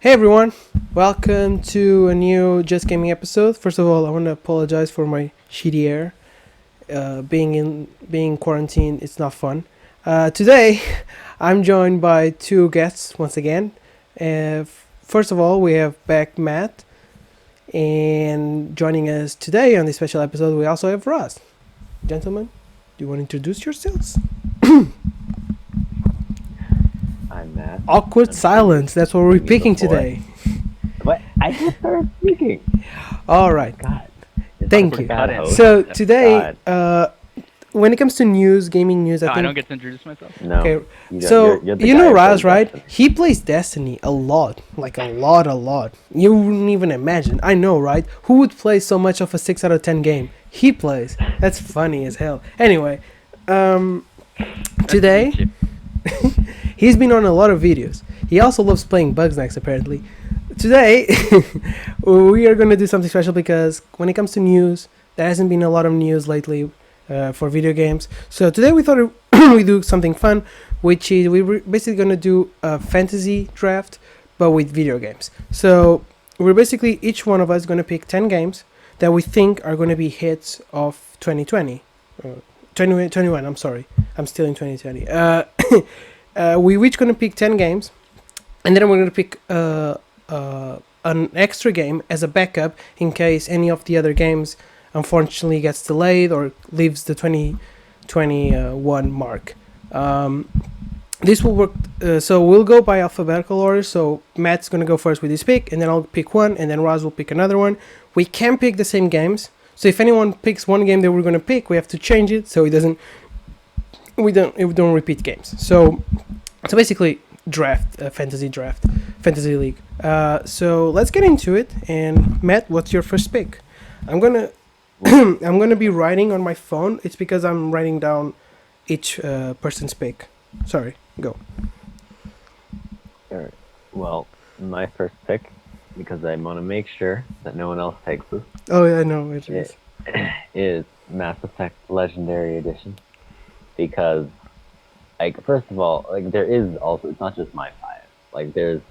Hey everyone, welcome to a new Just Gaming episode. First of all, I want to apologize for my shitty air. Being quarantined, it's not fun. Today, I'm joined by two guests once again. First of all, we have back Matt, and joining us today on this special episode, we also have Ross. Gentlemen, do you want to introduce yourselves? I'm Matt. Awkward silence. That's what we're picking today. What? I just started speaking. All right. God. Thank you. Bad host. So today, when it comes to gaming news, I don't get to introduce myself. No. Okay, You so you're the you guy know who Raz, plays right? Destiny. He plays Destiny a lot, like a lot. You wouldn't even imagine. I know, right? Who would play so much of a 6 out of 10 game? He plays. That's funny as hell. Anyway, today he's been on a lot of videos. He also loves playing Bugsnax apparently. Today we are going to do something special because when it comes to news, there hasn't been a lot of news lately for video games. So today we thought we'd do something fun, which is we're basically going to do a fantasy draft, but with video games. So we're basically, each one of us going to pick 10 games that we think are going to be hits of 2020. 2021, I'm sorry. I'm still in 2020. We each going to pick 10 games, and then we're going to pick an extra game as a backup in case any of the other games unfortunately gets delayed or leaves the 2021 mark. This will work, so we'll go by alphabetical order. So Matt's going to go first with his pick, and then I'll pick one, and then Roz will pick another one. We can pick the same games, so if anyone picks one game that we're going to pick, we have to change it so we don't repeat games. So basically fantasy league. So let's get into it. And Matt, what's your first pick? I'm gonna be writing on my phone. It's because I'm writing down each person's pick. Sorry, go. Alright. Well, my first pick, because I want to make sure that no one else takes this, Oh yeah, I know it is. is Mass Effect Legendary Edition. Because, like, first of all, like, there is also, it's not just my bias. Like, there's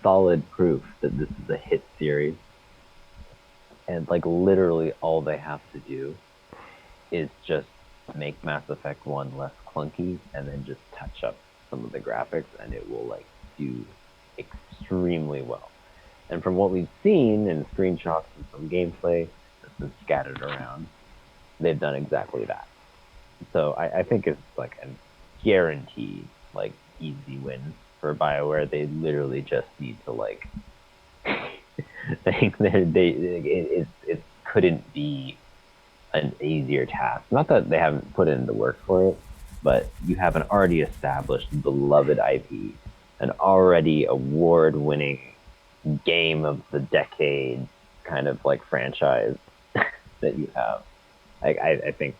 solid proof that this is a hit series. And, like, literally all they have to do is just make Mass Effect 1 less clunky and then just touch up some of the graphics, and it will, like, do extremely well. And from what we've seen in screenshots and some gameplay that's been scattered around, they've done exactly that. So I think it's like a guaranteed, like, easy win for BioWare. They literally just need to, like, it couldn't be an easier task. Not that they haven't put in the work for it, but you have an already established, beloved IP, an already award-winning game of the decade kind of, like, franchise that you have. I think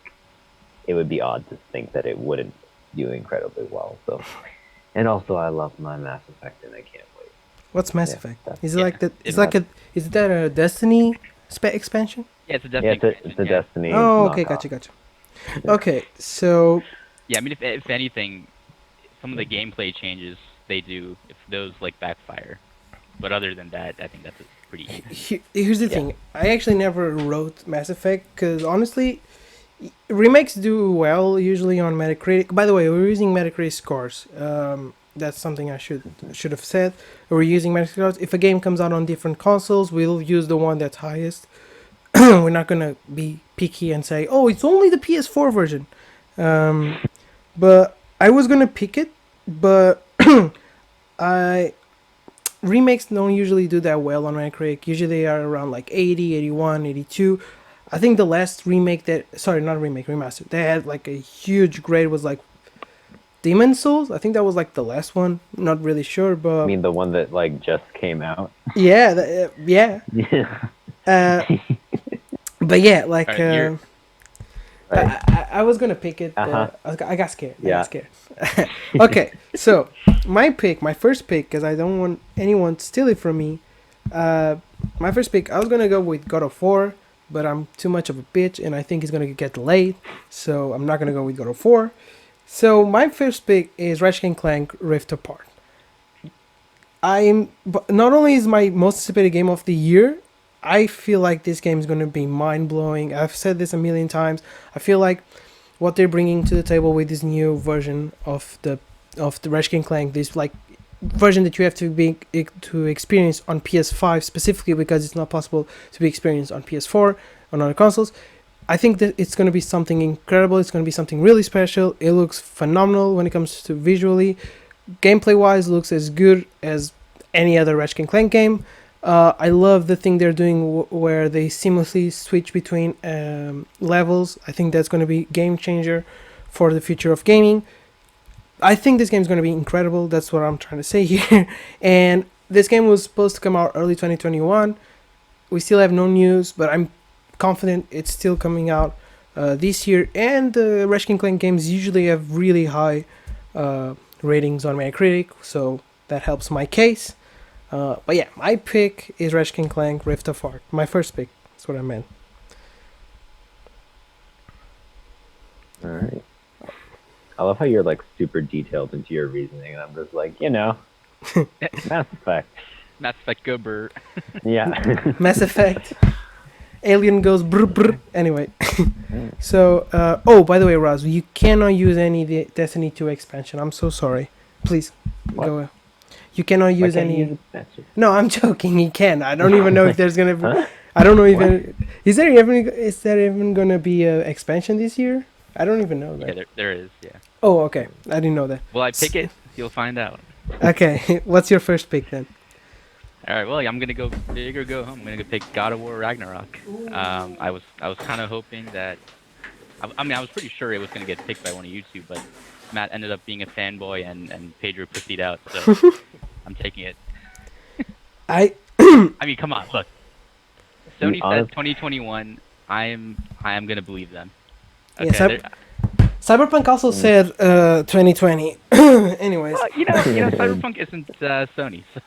it would be odd to think that it wouldn't do incredibly well. So, and also I love my Mass Effect, and I can't wait. What's Mass Yeah, Effect? Is it like that? It's like is that a Destiny expansion? Yeah, it's a Yeah, Destiny. it's a Destiny. Oh, okay, knockoff. gotcha. Okay, so Yeah, I mean, if anything, some of the gameplay changes they do, if those like backfire. But other than that, I think that's pretty easy. here's the thing. I actually never wrote Mass Effect because honestly, remakes do well usually on Metacritic. By the way, we're using Metacritic scores. That's something I should have said. We're using Metacritic scores. If a game comes out on different consoles, we'll use the one that's highest. We're not gonna be picky and say, "Oh, it's only the PS4 version." But I was gonna pick it, but remakes don't usually do that well on Metacritic. Usually they are around like 80, 81, 82. I think the last remaster, they had like a huge grade was like Demon Souls. I think that was like the last one. Not really sure, but I mean, the one that, like, just came out. yeah, yeah. Yeah. But yeah, like Alright, I was gonna pick it. I got scared. Yeah. Okay, so my first pick, because I don't want anyone to steal it from me. My first pick, I was gonna go with God of War, but I'm too much of a bitch, and I think it's gonna get delayed, so I'm not gonna go with God of War. So my first pick is Ratchet & Clank Rift Apart. But not only is my most anticipated game of the year, I feel like this game is going to be mind blowing. I've said this a million times. I feel like what they're bringing to the table with this new version of the Ratchet and Clank, this like version that you have to experience on PS5 specifically because it's not possible to be experienced on PS4 on other consoles. I think that it's going to be something incredible. It's going to be something really special. It looks phenomenal when it comes to visually, gameplay wise. Looks as good as any other Ratchet and Clank game. I love the thing they're doing where they seamlessly switch between levels. I think that's going to be game changer for the future of gaming. I think this game is going to be incredible. That's what I'm trying to say here. And this game was supposed to come out early 2021. We still have no news, but I'm confident it's still coming out this year. And the Ratchet and Clank games usually have really high ratings on Metacritic, so that helps my case. But yeah, my pick is Ratchet and Clank Rift Apart. My first pick. That's what I meant. All right. I love how you're like super detailed into your reasoning, and I'm just like, Mass Effect. Mass Effect go Bert. Yeah. Mass Effect. Alien goes brr brr. Anyway. So, oh, by the way, Roz, you cannot use any Destiny 2 expansion. I'm so sorry. Please, What? go. You cannot use Why can't any. you use expansion? No, I'm joking. You can. I don't even know if there's gonna be. Huh? I don't know even. Is there even gonna be a expansion this year? I don't even know that. Yeah, there is. Yeah. Oh, okay. I didn't know that. Well, I pick it. You'll find out. Okay, what's your first pick then? All right. Well, I'm gonna go big or go home. I'm gonna go pick God of War Ragnarok. I was kind of hoping that. I mean, I was pretty sure it was gonna get picked by one of you two, but Matt ended up being a fanboy and Pedro pussied out, so I'm taking it. I I mean, come on, look. Sony said honest- 2021. I am gonna believe them. Yeah, Okay. Cyberpunk also said 2020. Anyways, Well, Cyberpunk isn't Sony. So.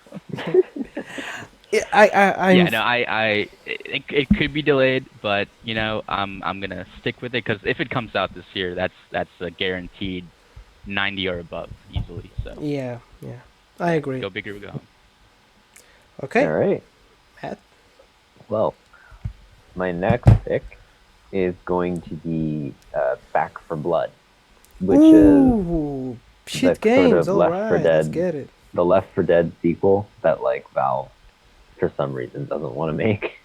I'm Yeah, no, it could be delayed, but I'm gonna stick with it because if it comes out this year, that's a guaranteed 90 or above easily. So yeah, I agree. go big or go home. Okay, All right. Matt. Well, my next pick is going to be Back for Blood, which is Ooh, shit the sort games. of All Left right, 4 let's Dead. get it. the Left 4 Dead sequel that like Valve for some reason doesn't want to make.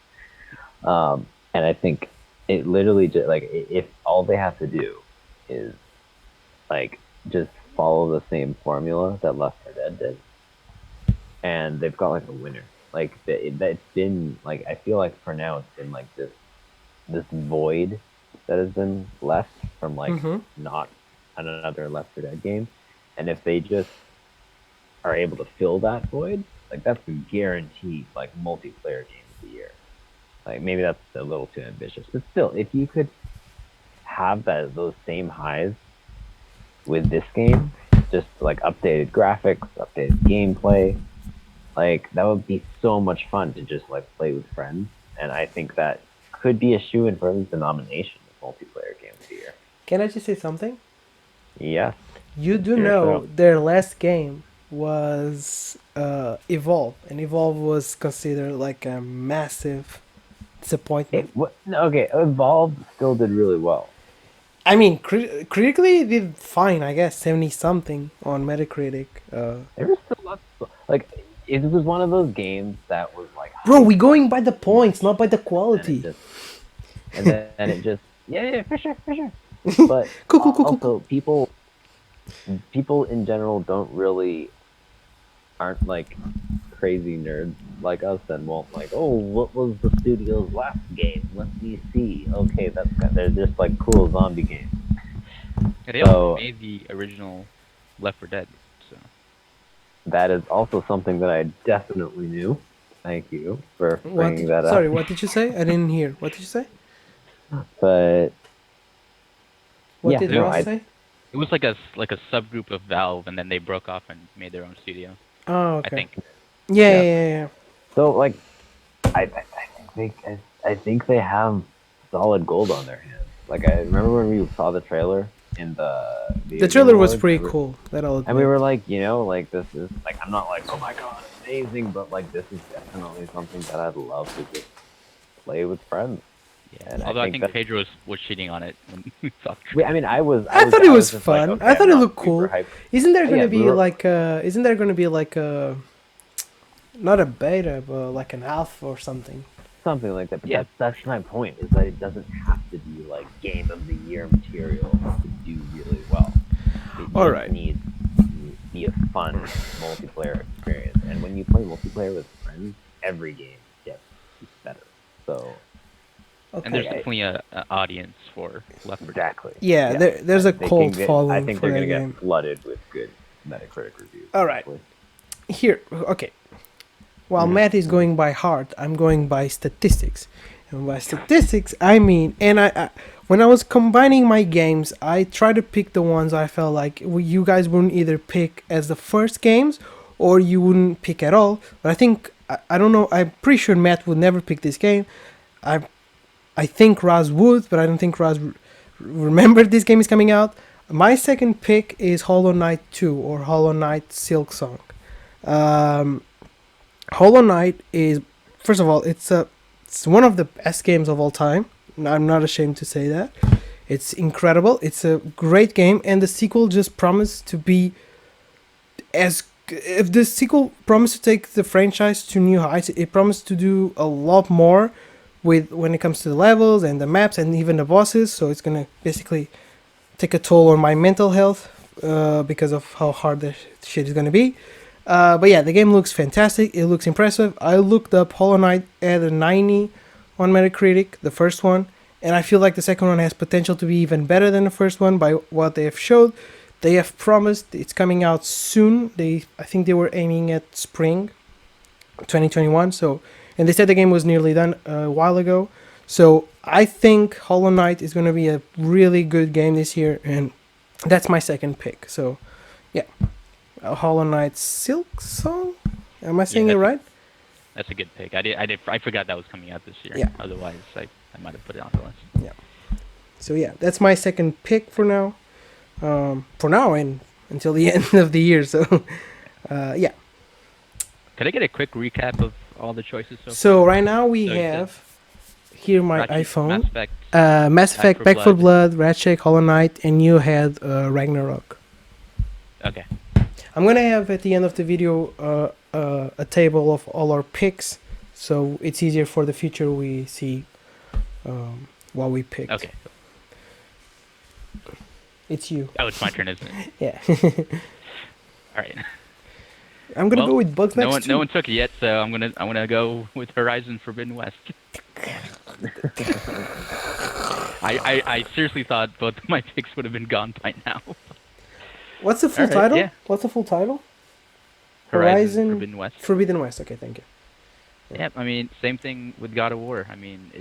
And I think it literally just like if all they have to do is like just follow the same formula that Left 4 Dead did, and they've got like a winner. Like that's been like I feel like for now it's been like this void that has been left from like not another Left 4 Dead game, and if they just are able to fill that void, like that's a guaranteed like multiplayer game of the year. Like maybe that's a little too ambitious, but still, if you could have those same highs with this game, just like updated graphics, updated gameplay, like that would be so much fun to just like play with friends, and I think that could be a shoe-in for at least a nomination of multiplayer game of the year. Can I just say something? Yes. You do Sure, know so. their last game was Evolve, and Evolve was considered like a massive disappointment. Okay, Evolve still did really well. I mean, critically, it did fine, I guess, 70 something on Metacritic. There was still lots like it was one of those games that was like Bro, we going by the points, not by the and quality. then it just yeah, for sure. But Cool. also people in general aren't like crazy nerds like us and won't like, oh, what was the studio's last game? Let me see. Okay, they're just like cool zombie games. Yeah, they also made the original Left 4 Dead. So That is also something that I definitely knew. Thank you for bringing that up. Sorry, what did you say? I didn't hear. What did you say? But What Yeah, did no, Ross say? it was like a subgroup of Valve, and then they broke off and made their own studio. Oh, okay. I think. Yeah. so like, I think they have solid gold on their hands. Like I remember when we saw the trailer in The trailer was pretty cool. That all. And we were like, like this is like I'm not like, oh my god, it's amazing, but like this is definitely something that I'd love to just play with friends. Yeah. And Although I think that, Pedro was cheating on it when we saw. I mean, I thought it was just fun. like, I okay, thought I'm it not looked super cool. hyped. Isn't there Oh, gonna yeah, be like a? Isn't there gonna be like a? Not a beta, but like an alpha or something. something like that. But Yeah. that's my point. Is that it doesn't have to be like game of the year material to do really well. It All just right. needs to be a fun multiplayer experience. And when you play multiplayer with friends, every game gets better. So Okay. And there's definitely a audience for Left 4 Dead. exactly. Yeah, there's a They cult can get, I following think for they're that gonna game. get flooded with good Metacritic reviews. All right. hopefully. Here, okay. While Matt is going by heart, I'm going by statistics. And by statistics, I mean, and I when I was combining my games, I tried to pick the ones I felt like you guys wouldn't either pick as the first games or you wouldn't pick at all. But I think I don't know. I'm pretty sure Matt would never pick this game. I think Raz would, but I don't think Raz remembered this game is coming out. My second pick is Hollow Knight 2 or Hollow Knight Silk Song. Hollow Knight is, first of all, it's one of the best games of all time. I'm not ashamed to say that. It's incredible. It's a great game, and the sequel just promised to be as. If the sequel promised to take the franchise to new heights, it promised to do a lot more with when it comes to the levels and the maps and even the bosses. So it's gonna basically take a toll on my mental health because of how hard the shit is gonna be. But yeah, the game looks fantastic. It looks impressive. I looked up Hollow Knight at a 90 on Metacritic, the first one, and I feel like the second one has potential to be even better than the first one by what they have showed. They have promised it's coming out soon. I think they were aiming at spring 2021. So, and they said the game was nearly done a while ago. So I think Hollow Knight is going to be a really good game this year, and that's my second pick. So, yeah. Hollow Knight Silk Song. Am I saying it right? That's a good pick. I forgot that was coming out this year. Yeah. Otherwise, I might have put it on the list. Yeah. So yeah, that's my second pick for now. And until the end of the year. So, yeah. Could I get a quick recap of all the choices so far? So right now we So you have here my Ratchet, iPhone. Mass Effect, Back 4 Blood, Ratchet, Hollow Knight, and you had Ragnarok. Okay. I'm gonna have at the end of the video a table of all our picks, so it's easier for the future. We see what we picked. Okay. It's you. Oh, it's my turn, isn't it? Yeah. All right. I'm gonna go with Bugs No Next. one took it yet, so I'm gonna go with Horizon Forbidden West. I seriously thought both of my picks would have been gone by now. What's the full Alright, title? yeah. What's the full title? Horizon Forbidden West. Forbidden West. Okay, thank you. Yeah, I mean, same thing with God of War. I mean,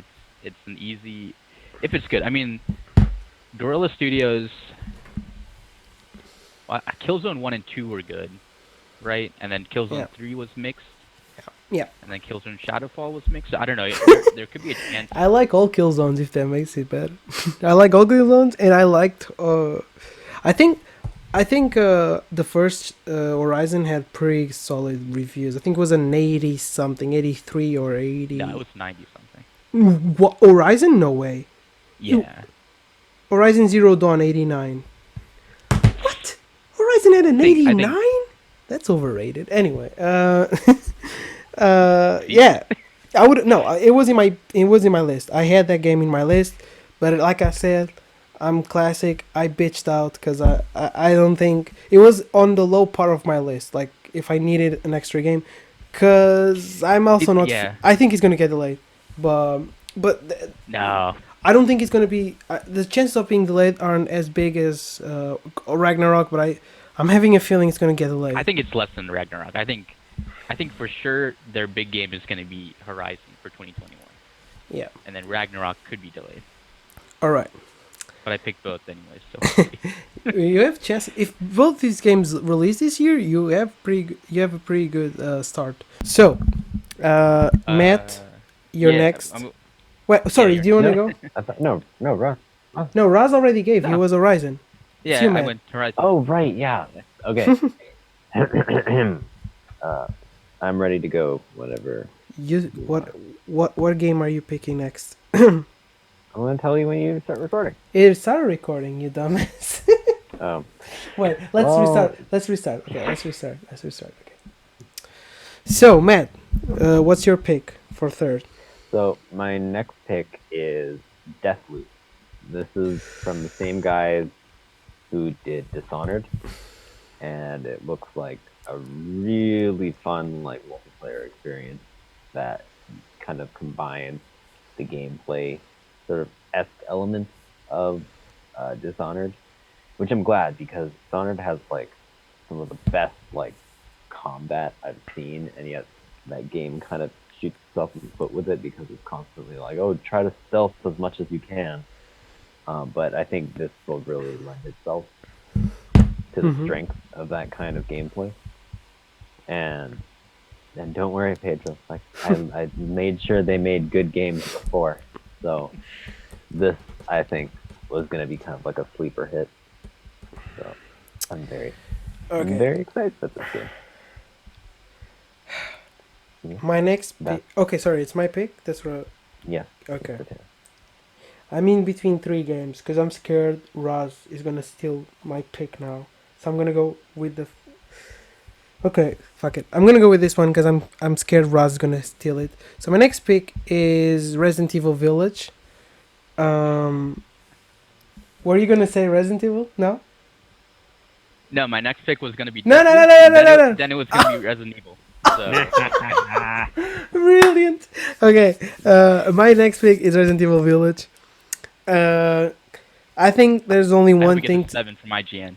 it's an easy, if it's good. I mean, Guerrilla Studios. Well, Killzone 1 and 2 were good, right? And then Killzone 3 was mixed. Yeah. And then Killzone Shadowfall was mixed. I don't know. There could be a chance. I like all kill zones if that makes it better. I like all kill zones, and I liked. I think the first Horizon had pretty solid reviews. I think it was an 80 something, 83 or 80. No, it was 90 something. What, Horizon? No way. Yeah. Horizon Zero Dawn 89. What? Horizon had an 89? That's overrated. Anyway, yeah. I would no. It was in my list. I had that game in my list, but like I said, I'm classic. I bitched out because I don't think it was on the low part of my list. Like if I needed an extra game, because I'm also not. Yeah. I think it's gonna get delayed, but No. I don't think it's gonna be. The chances of being delayed aren't as big as Ragnarok, but I'm having a feeling it's gonna get delayed. I think it's less than Ragnarok. I think for sure their big game is going to be Horizon for 2021. Yeah. And then Ragnarok could be delayed. All right. But I picked both anyways. So You have chance. If both these games release this year, you have a pretty good start. So, Matt, you're next. Wait, sorry. yeah, Do you want to go? I thought, no, Russ. No, Raz already gave. He No. was Horizon. Yeah, you, I Matt. went Horizon. Oh, right, yeah. Okay. I'm ready to go whenever You you what are. what game are you picking next? I'm gonna tell you when you start recording. It started recording, you dumbass. Um, Wait, let's well, restart. Let's restart. Okay, let's restart. Let's restart. Okay. So, Matt, what's your pick for third? so my next pick is Deathloop. This is from the same guys who did Dishonored, and it looks like a really fun like multiplayer experience that kind of combines the gameplay sort of esque elements of Dishonored, which I'm glad because Dishonored has like some of the best like combat I've seen, and yet that game kind of shoots itself in the foot with it because it's constantly like, oh, try to stealth as much as you can. But I think this will really lend itself to the Mm-hmm. strength of that kind of gameplay. And don't worry, Pedro. Like I made sure they made good games before, so this I think was going to be kind of like a sleeper hit. So I'm Okay. very excited about this game. Yeah, My next that pick. Okay, sorry, it's my pick. That's what. yeah. Okay. I'm in between three games because I'm scared Raz is gonna steal my pick now. So I'm gonna go with the. Okay, fuck it. I'm gonna go with this one because I'm scared Raz is gonna steal it. So my next pick is Resident Evil Village. Um, were you gonna say Resident Evil? No. No, my next pick was gonna be No, no, Deathloop, no, no, and no, then no, it no. then it was gonna be Resident Evil. So Brilliant. Okay. My next pick is Resident Evil Village. Uh, I think there's only I hope one we get the thing. 7 from IGN.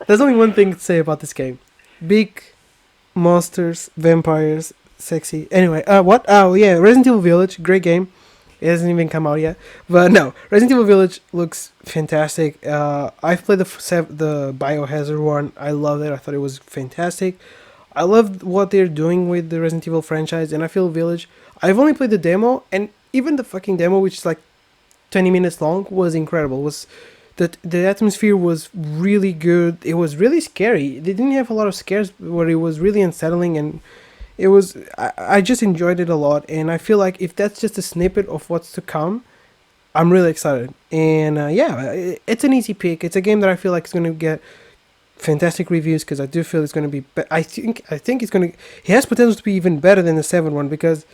There's only one thing to say about this game. Big monsters, vampires, sexy. Anyway, what? Oh yeah, Resident Evil Village, great game. It hasn't even come out yet, but no, Resident Evil Village looks fantastic. I've played the Biohazard one. I loved it. I thought it was fantastic. I love what they're doing with the Resident Evil franchise, and I feel Village. I've only played the demo, and even the fucking demo, which is like 20 minutes long, was incredible. Was the atmosphere was really good. It was really scary. They didn't have a lot of scares where it was really unsettling, and it was I just enjoyed it a lot. And I feel like if that's just a snippet of what's to come, I'm really excited. And yeah, it's an easy pick. It's a game that I feel like is going to get fantastic reviews because I do feel it's going to be. I think it's going to. It has potential to be even better than the 7 one because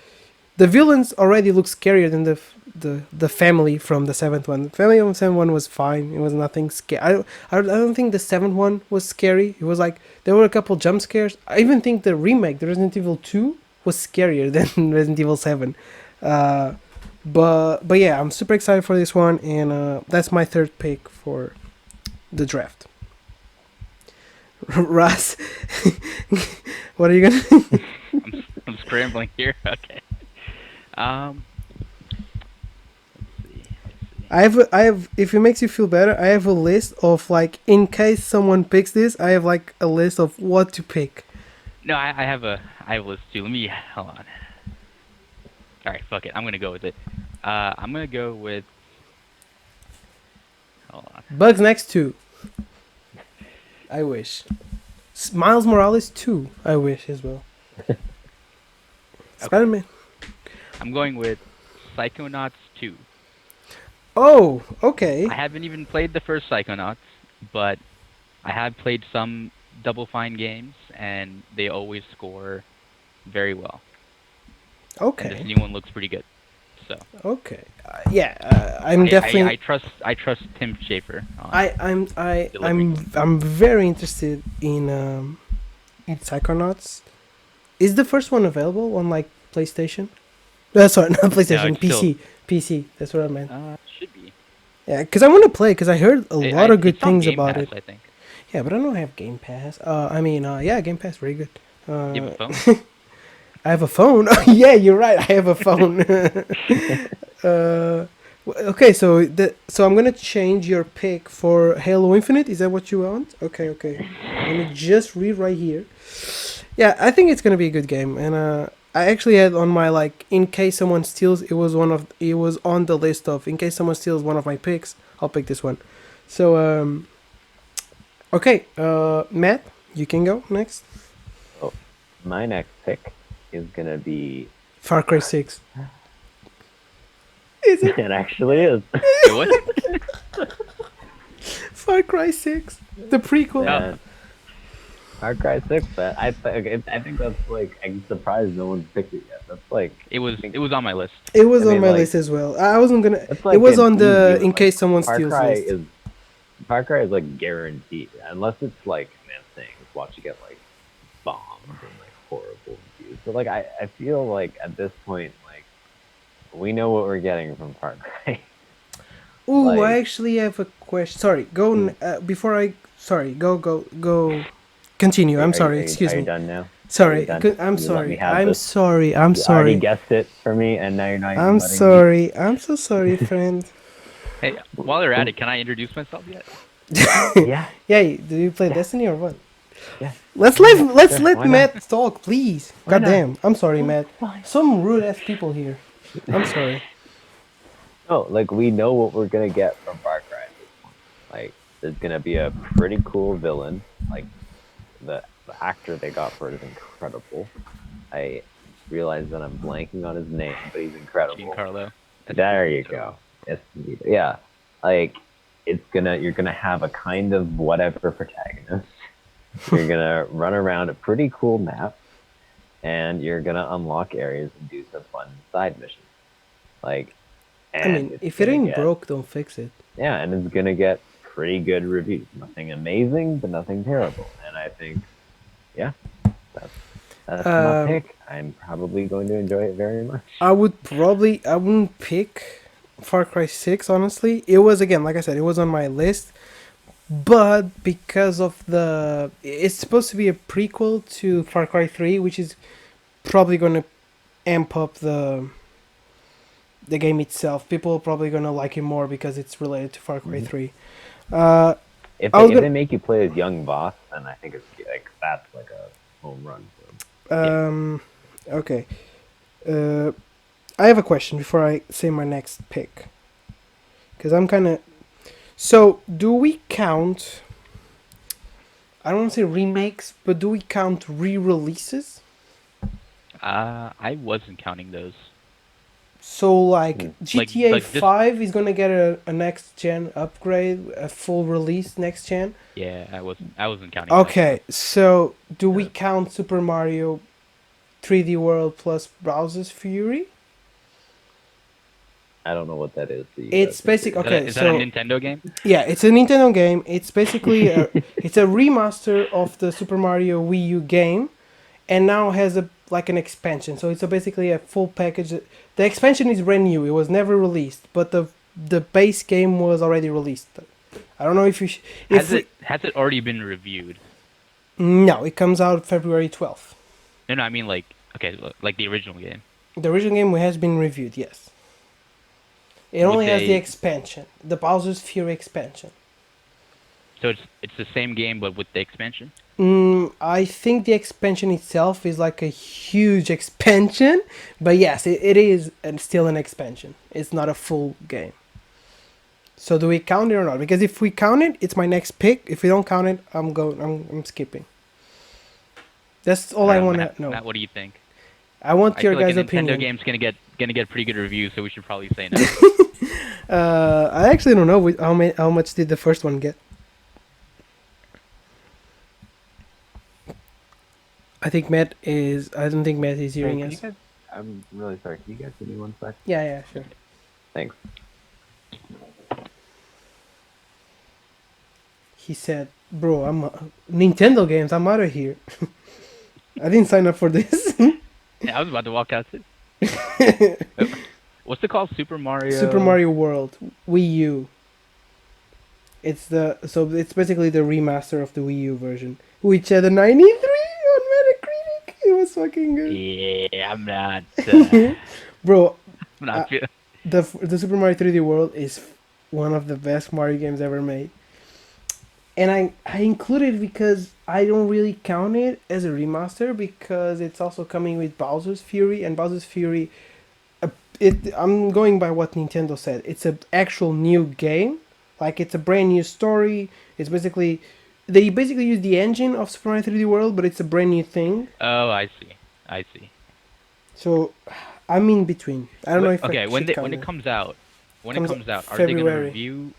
the villains already look scarier than the family from the 7th one. The family from the 7th one was fine. It was nothing scary. I don't think the 7th one was scary. It was like there were a couple jump scares. I even think the remake, the Resident Evil 2, was scarier than Resident Evil 7. Uh, but yeah, I'm super excited for this one, and that's my third pick for the draft. Russ, what are you gonna? I'm scrambling here. Okay. Um, let's see. I have. If it makes you feel better, I have a list of like in case someone picks this. I have like a list of what to pick. No, I have a list too. Let me hold on. All right, fuck it. I'm gonna go with it. I'm gonna go with. Hold on. Bugs Next 2. I wish. Miles Morales 2. I wish as well. Okay. Spider Man. I'm going with Psychonauts 2. Oh, okay. I haven't even played the first Psychonauts, but I have played some Double Fine games, and they always score very well. And this Okay. new one looks pretty good. So Okay. Yeah. I'm definitely. I trust Tim Schafer on I'm delivering. I'm very interested in Psychonauts. Is the first one available on like PlayStation? Sorry, not No, PlayStation. it's still PC. That's what I meant. should be. Yeah, because I want to play. Because I heard a lot of good It's on things Game about Pass, it. I think. Yeah, but I don't have Game Pass. Yeah, Game Pass, very good. You have a phone? I have a phone. Yeah, you're right. I have a phone. Okay, so I'm gonna change your pick for Halo Infinite. Is that what you want? Okay, okay. Let me just read right here. Yeah, I think it's gonna be a good game, and I actually had on my like in case someone steals. It was on the list of in case someone steals one of my picks. I'll pick this one. So okay, Matt, you can go next. Oh, my next pick is gonna be. Far Cry 6. Is it It actually is. It was. Far Cry 6? The prequel? Yeah. And Far Cry 6. I think that's like. I'm surprised no one's picked it yet. That's like. It was on my list. It was I on mean, my like, list as well. I wasn't gonna. It's It like was an on the easy one, in case like, someone Far steals Cry list. Far Cry is like guaranteed, unless it's like things watch it get like bombed and like horrible reviews. But like I feel like at this point like we know what we're getting from Far Cry. Ooh, I like- actually have a question. Sorry, go before I. Sorry, go. Continue. I'm sorry. Excuse are you me. done now? Sorry. Are you done? I'm You let me sorry. have I'm this? sorry. I'm You already sorry. guessed it for me, and now you're not even I'm letting sorry. I'm so sorry, friend. Hey, while they're at it, can I introduce myself yet? me. Yeah, Yeah, do you play Yeah. Destiny or what? yeah. Let's Why let not? let's Sure, let why not? Matt talk, please. Why God not? damn. I'm sorry, Matt. Fine. Some rude ass people here. I'm sorry. No, like we know what we're gonna get from Far Cry at this point. Like there's gonna be a pretty cool villain. Like the actor they got for it is incredible. I realize that I'm blanking on his name, but he's incredible. Giancarlo. There you go. Yes, indeed. Yeah, like you're gonna have a kind of whatever protagonist. You're gonna run around a pretty cool map, and you're gonna unlock areas and do some fun side missions. Like, I and mean, it's if it gonna ain't get- broke, don't fix it. yeah, and it's gonna get pretty good reviews. Nothing amazing, but nothing terrible. And I think, yeah, that's my pick. I'm probably going to enjoy it very much. I wouldn't pick Far Cry 6, honestly. It was, again, like I said, it was on my list. But because of it's supposed to be a prequel to Far Cry 3, which is probably going to amp up the game itself. People are probably going to like it more because it's related to Far Cry 3. If I was they gonna- make you play as young boss, then I think it's like that's like a home run for them. Okay. I have a question before I say my next pick. Because I'm kind of... So, do we count... I don't want to say remakes, but do we count re-releases? I wasn't counting those. So, like, Like- GTA like this- 5 is going to get a next-gen upgrade, a full release next-gen? Yeah, I wasn't counting. those. Okay, so do we count Super Mario 3D World plus Bowser's Fury? I don't know what that is. So you It's guys can basic. figure it Okay, Is that so a Nintendo game? yeah, it's a Nintendo game. It's basically it's a remaster of the Super Mario Wii U game, and now has like an expansion. So it's basically a full package. The expansion is brand new. It was never released, but the base game was already released. I don't know if you Has it already been reviewed? No, it comes out February 12th. No, I mean like like the original game. The original game has been reviewed. Yes. It only has the they- expansion, the Bowser's Fury expansion. So it's the same game but with the expansion. I think the expansion itself is like a huge expansion, but yes, it is still an expansion. It's not a full game. So do we count it or not? Because if we count it, it's my next pick. If we don't count it, I'm skipping. That's all I want to know. Matt, what do you think? I want I your feel like guys' a Nintendo opinion. game's gonna get pretty good reviews, so we should probably say no. I actually don't know how much did the first one get. I don't think Matt is hearing Can us. you guys, I'm really sorry. Can you guys give me one sec? Yeah, sure. Thanks. He said, "Bro, Nintendo games. I'm out of here. I didn't sign up for this." Yeah, I was about to walk out too. What's it called? Super Mario. Super Mario World Wii U. It's basically the remaster of the Wii U version, which had a 93 on Metacritic. It was fucking good, Yeah, I'm not. bro. I'm not feel- The Super Mario 3D World is one of the best Mario games ever made. And I included it because I don't really count it as a remaster because it's also coming with Bowser's Fury, and Bowser's Fury, I'm going by what Nintendo said. It's an actual new game, like it's a brand new story. It's basically they basically use the engine of Super Mario 3D World, but it's a brand new thing. Oh, I see. I see. So I'm in between. I don't know if I Okay, should when count it it. comes out, Comes are they gonna February. review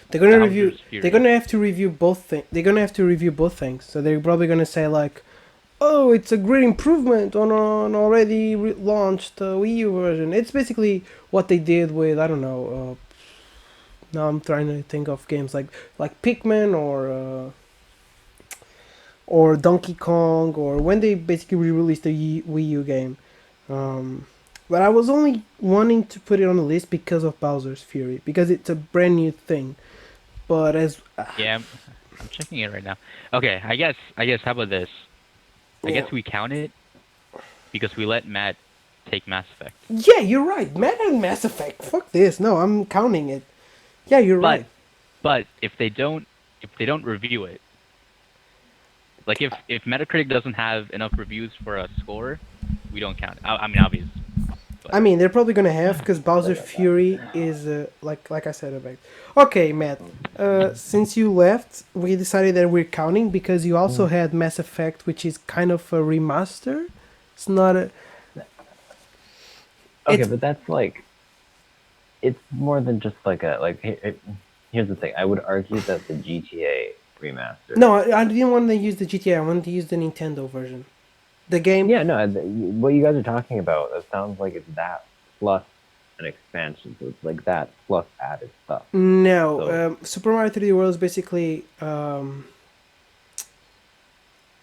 They're gonna review. Bowser's Fury? They're gonna have to review both things. They're gonna have to review both things. So they're probably gonna say like, "Oh, it's a great improvement on an already launched Wii U version." It's basically what they did with, I don't know. Now I'm trying to think of games like Pikmin or Donkey Kong, or when they basically re-released the Wii U game. Um, but I was only wanting to put it on the list because of Bowser's Fury, because it's a brand new thing. But as Yeah, I'm checking it right now. Okay, I guess how about this? I yeah. guess we count it because we let Matt take Mass Effect. Yeah, you're right. Mass Effect. Fuck this. No, I'm counting it. Yeah, you're But right. but if they don't review it, like if Metacritic doesn't have enough reviews for a score, we don't count it. I mean, obvious. I mean, they're probably gonna have, because Bowser's Fury is like I said about. Okay, Matt. Since you left, we decided that we're counting because you also had Mass Effect, which is kind of a remaster. It's not a. Okay, It's, but that's like, it's more than just like a like. Here's the thing. I would argue that the GTA remaster. no, I didn't want to use the GTA. I wanted to use the Nintendo version. The game. Yeah, no. What you guys are talking about, it sounds like it's that plus an expansion. So it's like that plus added stuff. No, So- Super Mario 3D World is basically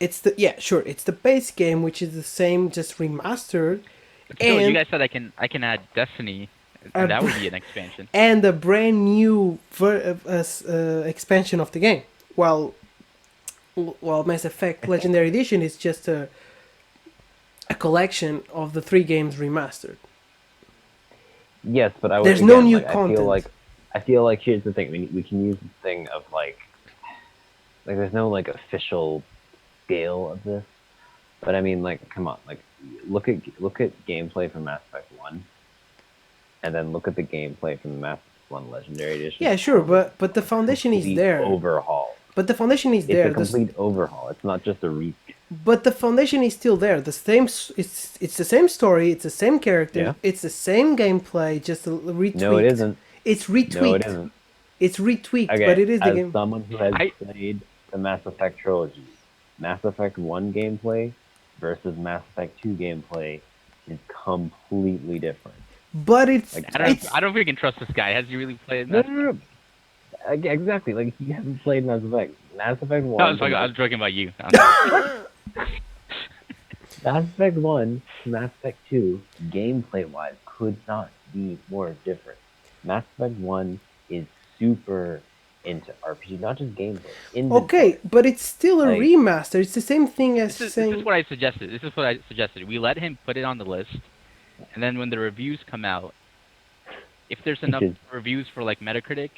it's the sure, it's the base game, which is the same, just remastered, But still, you and guys said I can add Destiny, Uh, and that would be an expansion. and a brand new expansion of the game. While Mass Effect Legendary Edition is just a collection of the three games remastered. Yes, but I would. There's no again, new like, content. I feel like here's the thing. We can use the thing of like there's no like official scale of this. But I mean, like, come on, like look at gameplay from Mass Effect 1, and then look at the gameplay from the Mass Effect 1 Legendary Edition. Yeah, sure, but the foundation is Complete there. Overhaul. But the foundation is It's there. a complete overhaul. It's not just a But the foundation is still there. The same. It's the same story. It's the same character. Yeah. It's the same gameplay. Just retweaked. No, it isn't. It's retweaked. No, it isn't. It's retweaked, Okay, but it is the as game. someone who has I- played the Mass Effect trilogy, Mass Effect 1 gameplay versus Mass Effect 2 gameplay is completely different. But it's Like, I don't it's I don't know if we can trust this guy. Has he really played No, Mass no, no. Exactly. Like, you haven't played Mass Effect. Mass Effect 1. No, I was joking about you. Mass Effect 1 to Mass Effect 2, gameplay-wise, could not be more different. Mass Effect 1 is super into RPG, not just gameplay. okay, but it's still a Like- remaster. It's the same thing as This saying. is what I suggested. This is what I suggested. We let him put it on the list, and then when the reviews come out, if there's enough is- reviews for like Metacritic,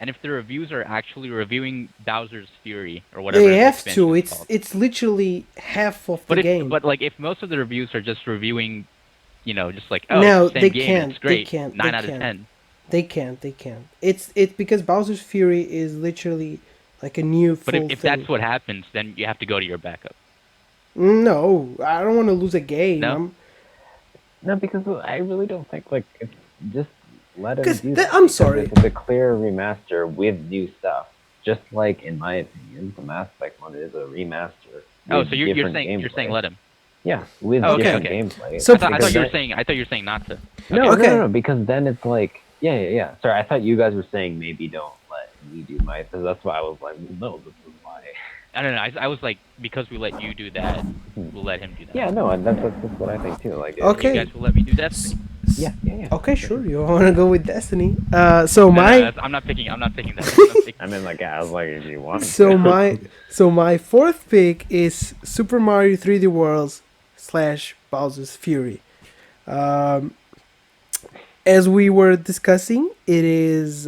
and if the reviews are actually reviewing Bowser's Fury or whatever, They the have expansion to. is It's called. it's literally half of the But game. but like if most of the reviews are just reviewing, just like oh, No, it's the they same game, can't, it's they great, can't, 9 they out of can't. 10. They can't. It's because Bowser's Fury is literally like a new full But if thing. that's what happens, then you have to go to your backup. No, I don't want to lose a game. No? No, because I really don't think, like, it's just let him 'Cause do that- that. I'm because sorry. It's a clear remaster with new stuff. Just like, in my opinion, the Mass Effect 1 is a remaster. Oh, with so you're different saying gameplay. let him. Yeah, with Oh, okay, different okay. gameplay. So- I thought Because you were then- saying not to. No, Okay. no, because then it's like, yeah. Sorry, I thought you guys were saying maybe don't let me do my. So that's why I was like, no, this is why. I don't know. I was like, because we let you do that, we'll let him do that. Yeah, no, and that's what I think too. Like, Okay. You guys will let me do Destiny. Yeah. Okay, sure. You want to go with Destiny? So No, my that's- I'm not picking that. I'm not picking I mean, like, I was like, if you want. so to. my fourth pick is Super Mario 3D Worlds / Bowser's Fury. As we were discussing, it is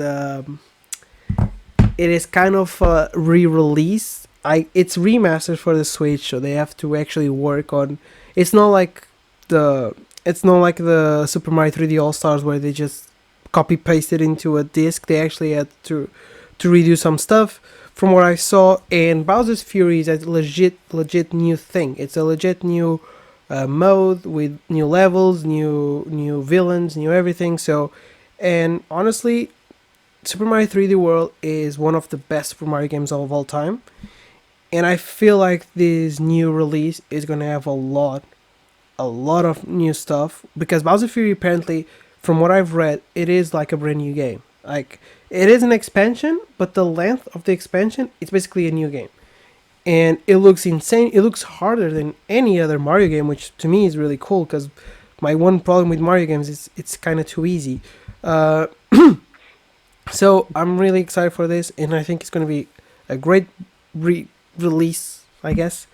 kind of a re-release. It's remastered for the Switch, so they have to actually work on. It's not like the Super Mario 3D All Stars where they just copy pasted into a disc. They actually had to redo some stuff. from what I saw, and Bowser's Fury is a legit new thing. It's a legit new mode with new levels, new villains, new everything. So, and honestly, Super Mario 3D World is one of the best Super Mario games of all time, and I feel like this new release is gonna have a lot of new stuff because Bowser Fury apparently, from what I've read, it is like a brand new game. Like it is an expansion, but the length of the expansion, it's basically a new game, and it looks insane. It looks harder than any other Mario game, which to me is really cool because my one problem with Mario games is it's kind of too easy. Uh, so I'm really excited for this, and I think it's going to be a great release, I guess.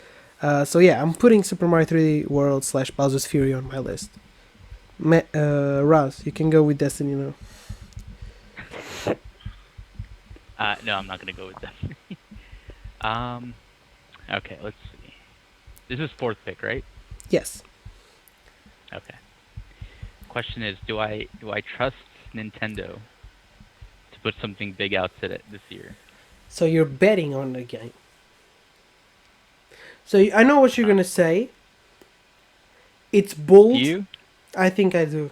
So yeah, I'm putting Super Mario 3D World slash Bowser's Fury on my list. Raz, you can go with Destiny now. No, I'm not gonna go with that. Okay, let's see. This is fourth pick, right? Yes. Okay. Question is, do I trust Nintendo to put something big out this year? So you're betting on the game. So I know what you're gonna say. It's bold. Do you? I think I do.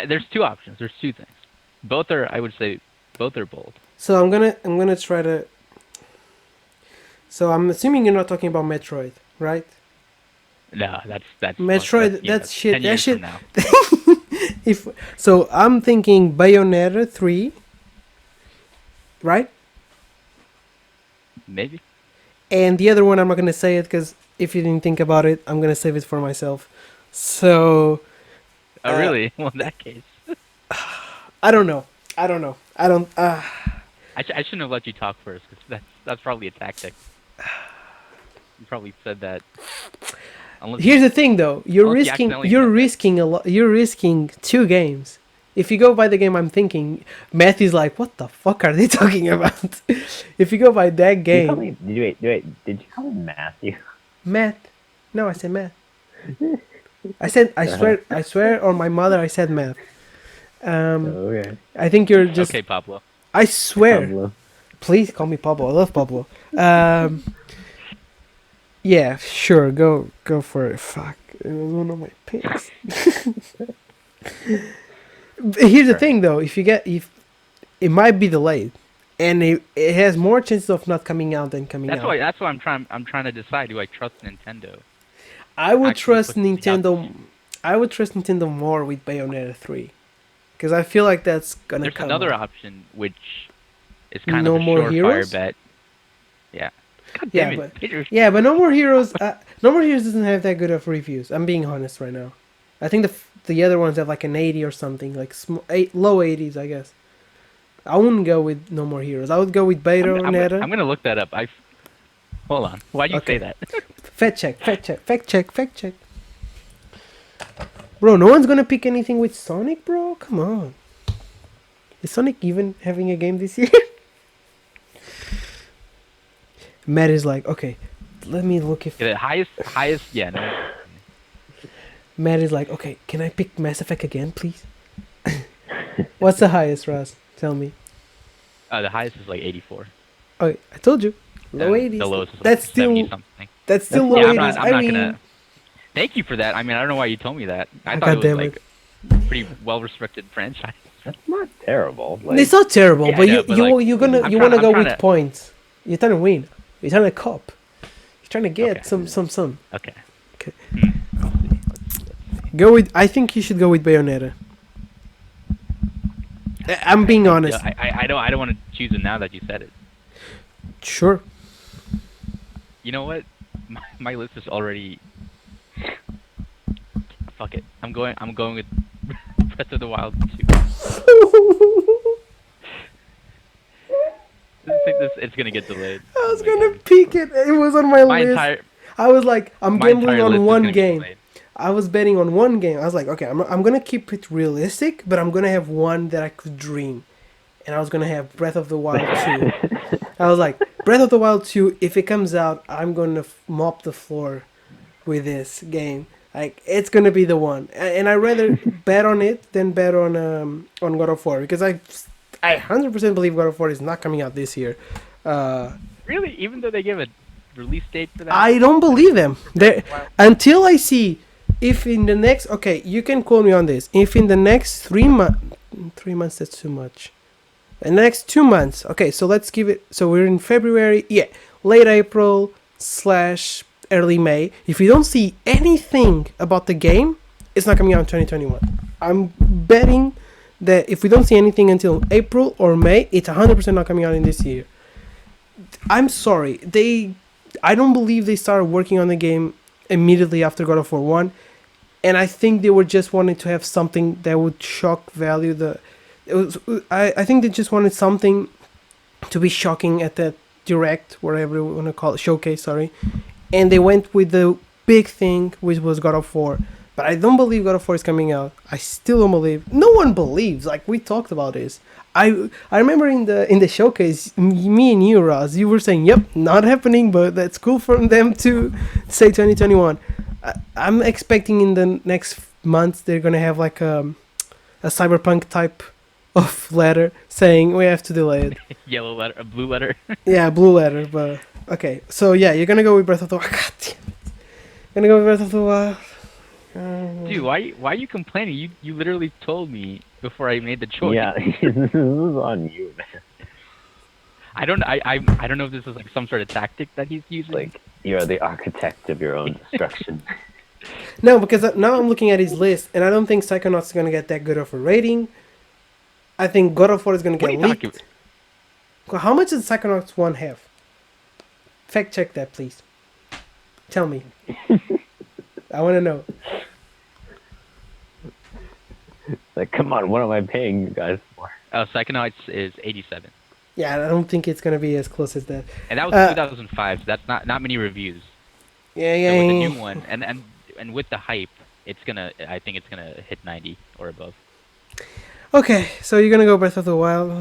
There's two options. There's two things. Both are, I would say, both are bold. So I'm gonna try to. So I'm assuming you're not talking about Metroid, right? No, that's Metroid. That's shit. 10 That years shit. from now. If so, I'm thinking Bayonetta 3, right? Maybe. And the other one, I'm not gonna say it because if you didn't think about it, I'm gonna save it for myself. So. Oh, really? Well, in that case. I don't know. I don't. I shouldn't have let you talk first, because that's probably a tactic. You probably said that. Here's the thing, though. Unless you accidentally said that. Risking a lot. You're risking two games. If you go by the game I'm thinking, Matthew's like, what the fuck are they talking about? If you go by that game, Did you call me Matthew? Matt. No, I said Matt. I swear on my mother, I said Matt. Okay. I think you're just. Okay, Pablo. I swear. Pablo. Please call me Pablo. I love Pablo. Yeah, sure. Go for it. Fuck. It was one of my picks. Here's the thing, though. If it might be delayed, and it has more chances of not coming out than coming out. That's why I'm trying to decide. Do I trust Nintendo? I would Actually trust put something out Nintendo. I would trust Nintendo more with Bayonetta 3, because I feel like that's gonna There's come. another out. option, which is kind No of a More surefire Heroes? bet. Yeah. God Yeah, damn but it, Peter. yeah, but No More Heroes. No More Heroes doesn't have that good of reviews. I'm being honest right now. I think the other ones have like an 80 or something, like low 80s, I guess. I wouldn't go with No More Heroes. I would go with Bayonetta. I'm gonna look that up. Hold on. Why'd you Okay. say that? Fact check. Bro, no one's gonna pick anything with Sonic, bro. Come on. Is Sonic even having a game this year? Matt is like, okay, let me look if. The highest. Yeah. No. Matt is like, okay, can I pick Mass Effect again, please? What's the highest, Ross? Tell me. The highest is like 84. Oh, I told you. Low And 80s. The lowest is like That's 70 still something. that's still Yeah, low I'm 80s. not I mean, gonna. Thank you for that. I mean, I don't know why you told me that. I thought God it was damn like pretty well-respected franchise. That's not terrible. Like, it's not terrible, Yeah, but I know, but, like, you I'm wanna trying- go I'm with trying to- points. You're trying to win. You're trying to cop. You're trying to get Okay. some. Okay. Okay. Let's see. Go with. I think you should go with Bayonetta. I'm being honest. I don't want to choose it now that you said it. Sure. You know what? My list is already. Fuck it. I'm going with Breath of the Wild 2. It's gonna get delayed. I was Oh my gonna God. peek it. It was on my list. entire I was like, I'm my gambling entire list on is one gonna get game. delayed. I was betting on one game. I was like, okay, I'm gonna keep it realistic, but I'm gonna have one that I could dream, and I was gonna have Breath of the Wild 2. I was like, Breath of the Wild 2. If it comes out, I'm gonna mop the floor with this game. Like, it's gonna be the one, and I rather bet on it than bet on God of War, because I 100% believe God of War is not coming out this year. Really? Even though they give a release date for that? I don't believe them. They Wow. until I see if in the next okay, you can quote me on this. If in the next 3 months that's too much. The next 2 months. Okay, so let's give it. So we're in February. Yeah, late April slash early May. If we don't see anything about the game, it's not coming out in 2021. I'm betting that if we don't see anything until April or May, it's 100% not coming out in this year. I'm sorry. I don't believe they started working on the game immediately after God of War 1. And I think they were just wanting to have something that would shock value I think they just wanted something to be shocking at that direct, whatever you want to call it, showcase, sorry. And they went with the big thing, which was God of War. But I don't believe God of War is coming out. I still don't believe. No one believes. Like we talked about this. I remember in the showcase, me and you, Roz, you were saying, "Yep, not happening," but that's cool for them to say 2021. I'm expecting in the next months they're gonna have like a cyberpunk type of letter saying we have to delay it. Yellow letter, a blue letter. Yeah, blue letter, but okay. So yeah, you're gonna go with Breath of the Wild. God damn it. Gonna go with Breath of the Wild. Dude, why are you complaining? You literally told me before I made the choice. Yeah, this is on you, man. I don't know if this is like some sort of tactic that he's using. Like you're the architect of your own destruction. No, because now I'm looking at his list, and I don't think Psychonauts is gonna get that good of a rating. I think God of War is gonna What are get you talking leaked. How much does Psychonauts 1 have? Fact check that, please. Tell me. I want to know. Like, come on, what am I paying you guys for? Psychonauts is 87, Yeah, I don't think it's gonna be as close as that. and that was 2005. So that's not many reviews. Yeah, So with the yeah. new one, and with the hype, I think it's gonna hit 90 or above. Okay, so you're gonna go Breath of the Wild.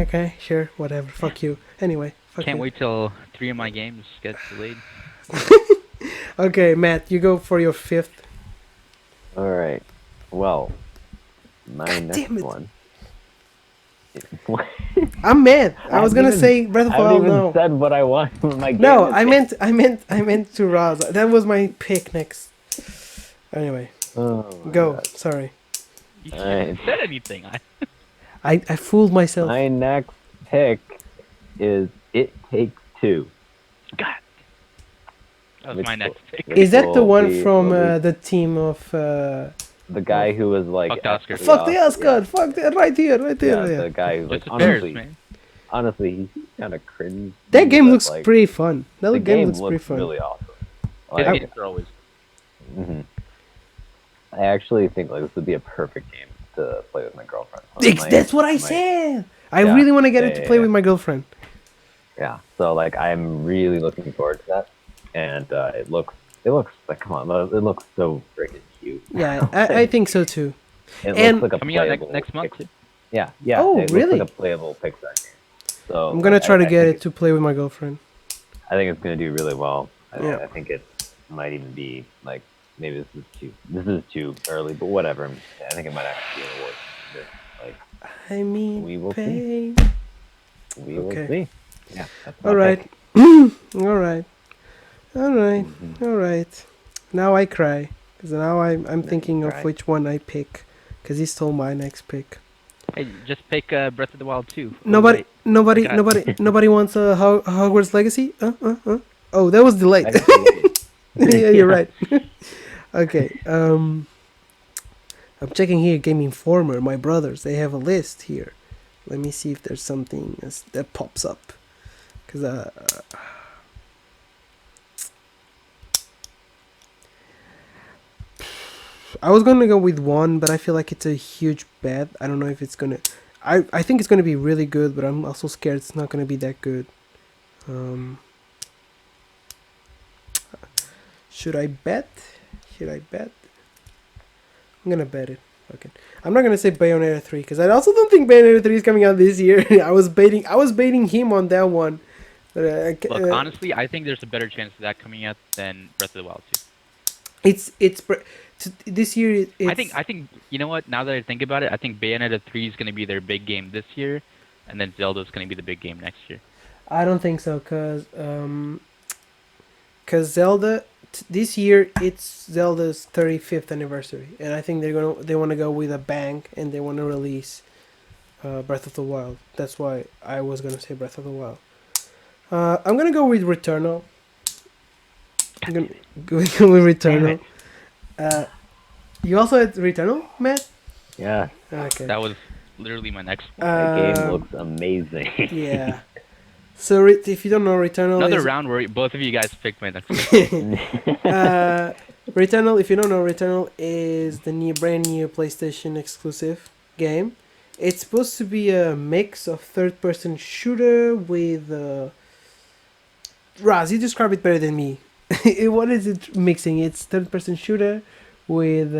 Okay, sure, whatever. Fuck you. Anyway, fuck Can't you. wait till 3 of my games get delayed. Okay, Matt, you go for your fifth. All right. Well, my God next damn it. one. I'm mad. I was haven't gonna even- say Breath of I the haven't Wild. even No, said what I want for my game. no, to I meant to Roz. That was my pick next. Anyway, Oh my go. God. Sorry, You Alright. haven't said anything. I fooled myself. My next pick is It Takes Two. God. That was Which my will- next pick. which Is that the will one be- from will be the team of? the guy who was like Fuck the Oscar. Fuck the Oscar! Yeah, Fuck the right here, right yeah, there. Yeah. the guy who like Just affairs, honestly, man. honestly, he's kind of cringe. That game but, looks like, pretty fun. That The game looks pretty looks fun. really awesome. His Like, games are always. mhm. I actually think like this would be a perfect game to play with my girlfriend. So That's what I might- said. I Yeah, really want to get it to yeah, play yeah. with my girlfriend. Yeah, so like I'm really looking forward to that, and it looks like come on, it looks so freaking cute. Yeah, I think so too. It and- looks like a Coming out playable next month. Pix- Yeah, yeah. Oh, it really? Looks like a playable Pixar game. So I'm gonna like, try to I get think it to play with my girlfriend. I think it's gonna do really well. Yeah. I think it might even be like maybe this is too early, but whatever. I think it might actually be an award. Like I mean, We will see. pain. we will Okay. see. Yeah. That's my All right, pick. all right, all right, Mhm. all right. Now I cry because now I'm thinking of cry. which one I pick because he stole my next pick. Hey, just pick Breath of the Wild 2. Nobody, nobody, I got nobody, nobody wants a Hogwarts Legacy. Oh, that was delayed. Actually, Yeah, you're right. Okay. I'm checking here. Game Informer. My brothers. They have a list here. Let me see if there's something that pops up. Cause I was gonna go with one, but I feel like it's a huge bet. I don't know if it's gonna. I think it's gonna be really good, but I'm also scared it's not gonna be that good. Should I bet? Should I bet? I'm gonna bet it. Okay. I'm not gonna say Bayonetta 3 because I also don't think Bayonetta 3 is coming out this year. I was baiting him on that one. But, Look, honestly, I think there's a better chance of that coming out than Breath of the Wild 2. this year. It's, I think you know what? Now that I think about it, I think Bayonetta 3 is going to be their big game this year, and then Zelda's going to be the big game next year. I don't think so, cause Zelda this year it's Zelda's 35th anniversary, and I think they want to go with a bang, and they want to release Breath of the Wild. That's why I was gonna say Breath of the Wild. I'm gonna go with Returnal. I'm gonna go with Returnal. You also had Returnal, Matt? Yeah, Okay. That was literally my next one. that game Um, looks amazing. Yeah. So if you don't know, Returnal Another is round where both of you guys picked my next one. Returnal. If you don't know, Returnal is the brand new PlayStation exclusive game. It's supposed to be a mix of third-person shooter with. Raz, you describe it better than me. What is it mixing? It's third-person shooter with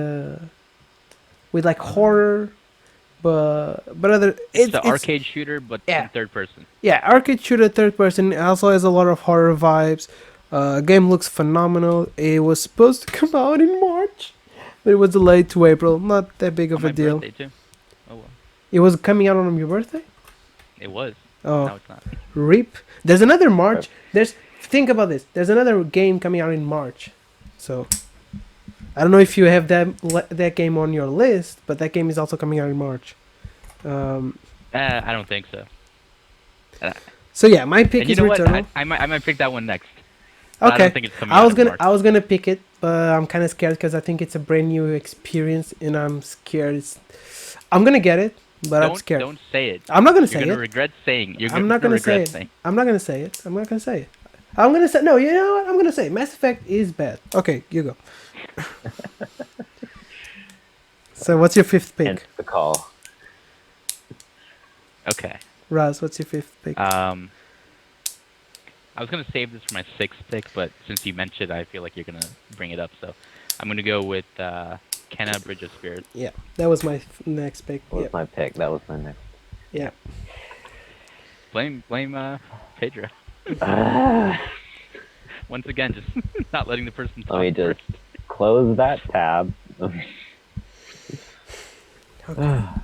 like horror, but other. It's the arcade shooter, but Yeah. in third person. Yeah, arcade shooter, third person. It also has a lot of horror vibes. Game looks phenomenal. It was supposed to come out in March, but it was delayed to April. Not that big of On my a deal. birthday too. Oh well, It was coming out on your birthday. it was. Oh, Now it's not. rip. There's another March. Think about this. There's another game coming out in March, so I don't know if you have that game on your list, but that game is also coming out in March. I don't think so. So yeah, my pick And you is know what? Returnal. I might pick that one next. But I Okay, don't think it's coming out in March. I was gonna pick it, but I'm kind of scared because I think it's a brand new experience, and I'm scared. I'm gonna get it, but I'm scared. Don't say it. I'm not gonna You're say gonna it. regret saying. I'm not gonna say it. I'm not gonna say it. I'm not gonna say it. I'm gonna say no. You know what? I'm gonna say it. Mass Effect is bad. Okay, you go. So what's your fifth pick, Hence the call. Okay. Raz? What's your fifth pick? I was gonna save this for my sixth pick, but since you mentioned, I feel like you're gonna bring it up, so I'm gonna go with Kenna Bridge of Spirits. Yeah, that was my next pick. What was Yeah, my pick? That was my next. yeah. Blame Pedro. Once again, just not letting the person talk Let me first. just close that tab. Okay.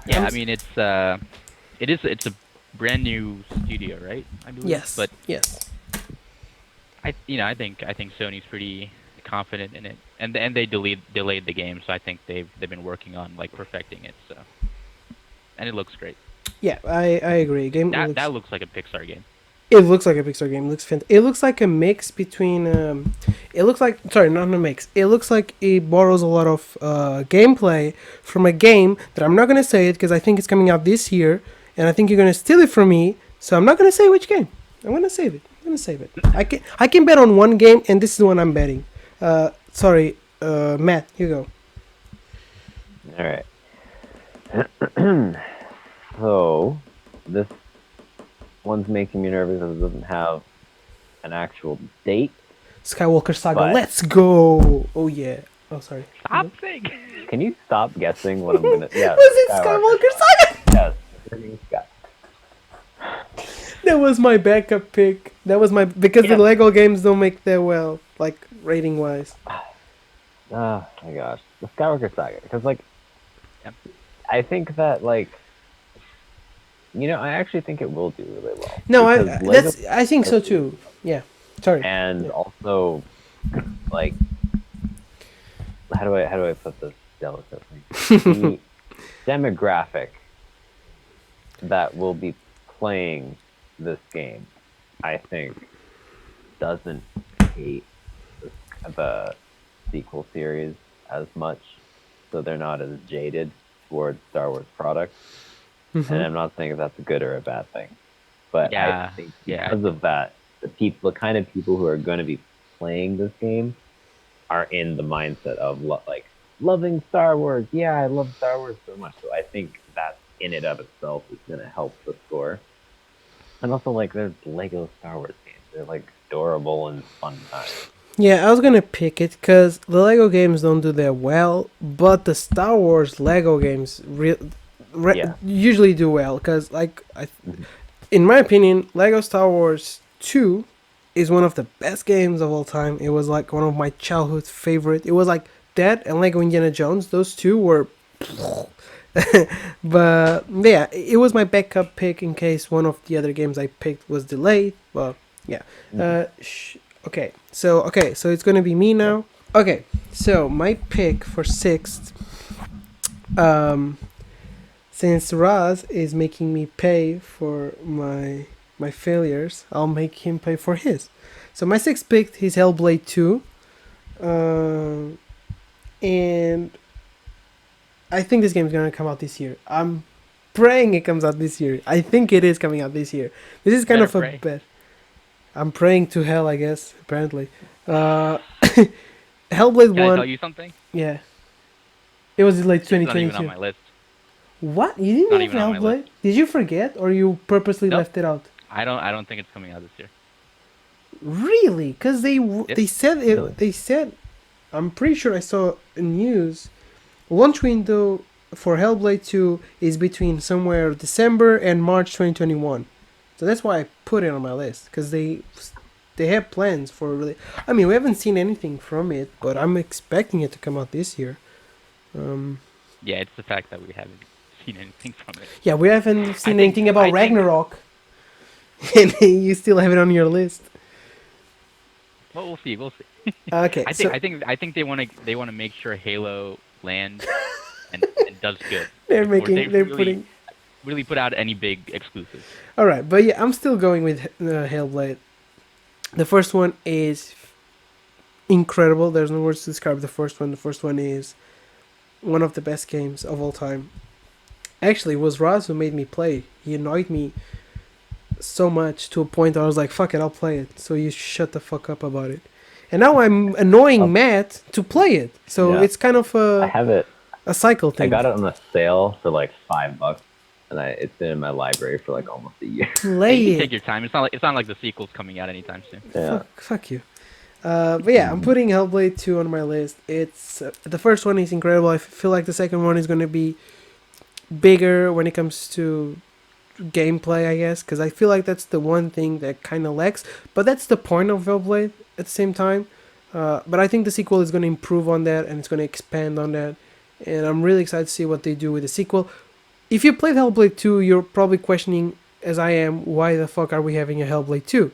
Yeah, I mean it's a brand new studio, right? I believe. Yes. But yes. I think Sony's pretty confident in it, and they delayed the game, so I think they've been working on like perfecting it. So, and it looks great. Yeah, I agree. That looks like a Pixar game. It looks like a Pixar game. It looks it looks like a mix between. It looks like not a mix. It looks like it borrows a lot of gameplay from a game that I'm not gonna say it because I think it's coming out this year, and I think you're gonna steal it from me. So I'm not gonna say which game. I'm gonna save it. I can bet on one game, and this is the one I'm betting. Sorry, Matt, you go. All right. So this one's making me nervous because it doesn't have an actual date. Skywalker Saga. But- Let's go. Oh yeah. Oh sorry. Stop saying. Can you stop guessing what I'm gonna? Yeah. Was it Skywalker Saga? Yes. Freaking Sky. That was my backup pick. That was because the Lego games don't make that well, like rating wise. Oh my gosh, the Skywalker Saga. Because like, Yep. I think that like, I actually think it will do really well. No, Because I think so too. Yeah. Sorry. and also, like, how do I put this delicately? The demographic that will be playing this game, I think, doesn't hate the sequel series as much, so they're not as jaded towards Star Wars products. Mhm. And I'm not saying if that's a good or a bad thing, but Yeah, I think yeah. because of that, the kind of people who are going to be playing this game are in the mindset of loving Star Wars. Yeah, I love Star Wars so much. So I think that in and of itself is going to help the score. And also, like, there's Lego Star Wars games. They're like adorable and fun times. Yeah, I was gonna pick it because the Lego games don't do that well, but the Star Wars Lego games Yeah. usually do well. Because, in my opinion, Lego Star Wars 2 is one of the best games of all time. It was like one of my childhood favorite. It was like that and Lego Indiana Jones. Those two were But yeah, it was my backup pick in case one of the other games I picked was delayed. Well, yeah. Okay, so it's gonna be me now. Okay, so my pick for sixth, um, since Raz is making me pay for my failures, I'll make him pay for his. So my sixth pick is Hellblade 2, and I think this game is gonna come out this year. I'm praying it comes out this year. I think it is coming out this year. This is kind Better of a pray. bet. I'm praying to hell, I guess. Apparently, Hellblade Can I tell 1. you something? Yeah, it was like It's not even on 2022. my list. What? You It's not didn't even have on my list. Hellblade? Did you forget, or you purposely Nope. left it out? I don't think it's coming out this year. Really? Because Yep. they said it. Really? They said. I'm pretty sure I saw in news. Launch window for Hellblade 2 is between somewhere December and March 2021. So that's why I put it on my list, because they have plans for really. I mean, we haven't seen anything from it, but I'm expecting it to come out this year. Yeah, it's the fact that we haven't seen anything from it. Yeah, we haven't seen think- anything about I think- Ragnarok, and you still have it on your list. Well, we'll see. We'll see. Okay, I think they want to make sure Halo lands and does good. they're before making they they're really, putting. really put out any big exclusives. All right, but yeah, I'm still going with Hellblade. The first one is incredible. There's no words to describe the first one. The first one is one of the best games of all time. Actually, it was Raz who made me play. He annoyed me so much to a point where I was like, fuck it, I'll play it. So you shut the fuck up about it. And now I'm annoying Matt to play it. So Yeah. it's kind of I have it. a cycle I thing. got it on a sale for like $5, and it's been in my library for like almost a year. Play You it. can take your time. It's not like the sequel's coming out anytime soon. Yeah. Fuck you. But yeah, I'm putting Hellblade 2 on my list. It's the first one is incredible. I feel like the second one is going to be bigger when it comes to gameplay, I guess, because I feel like that's the one thing that kind of lacks. But that's the point of Hellblade at the same time. But I think the sequel is going to improve on that, and it's going to expand on that. And I'm really excited to see what they do with the sequel. If you played Hellblade 2, you're probably questioning, as I am, why the fuck are we having a Hellblade 2?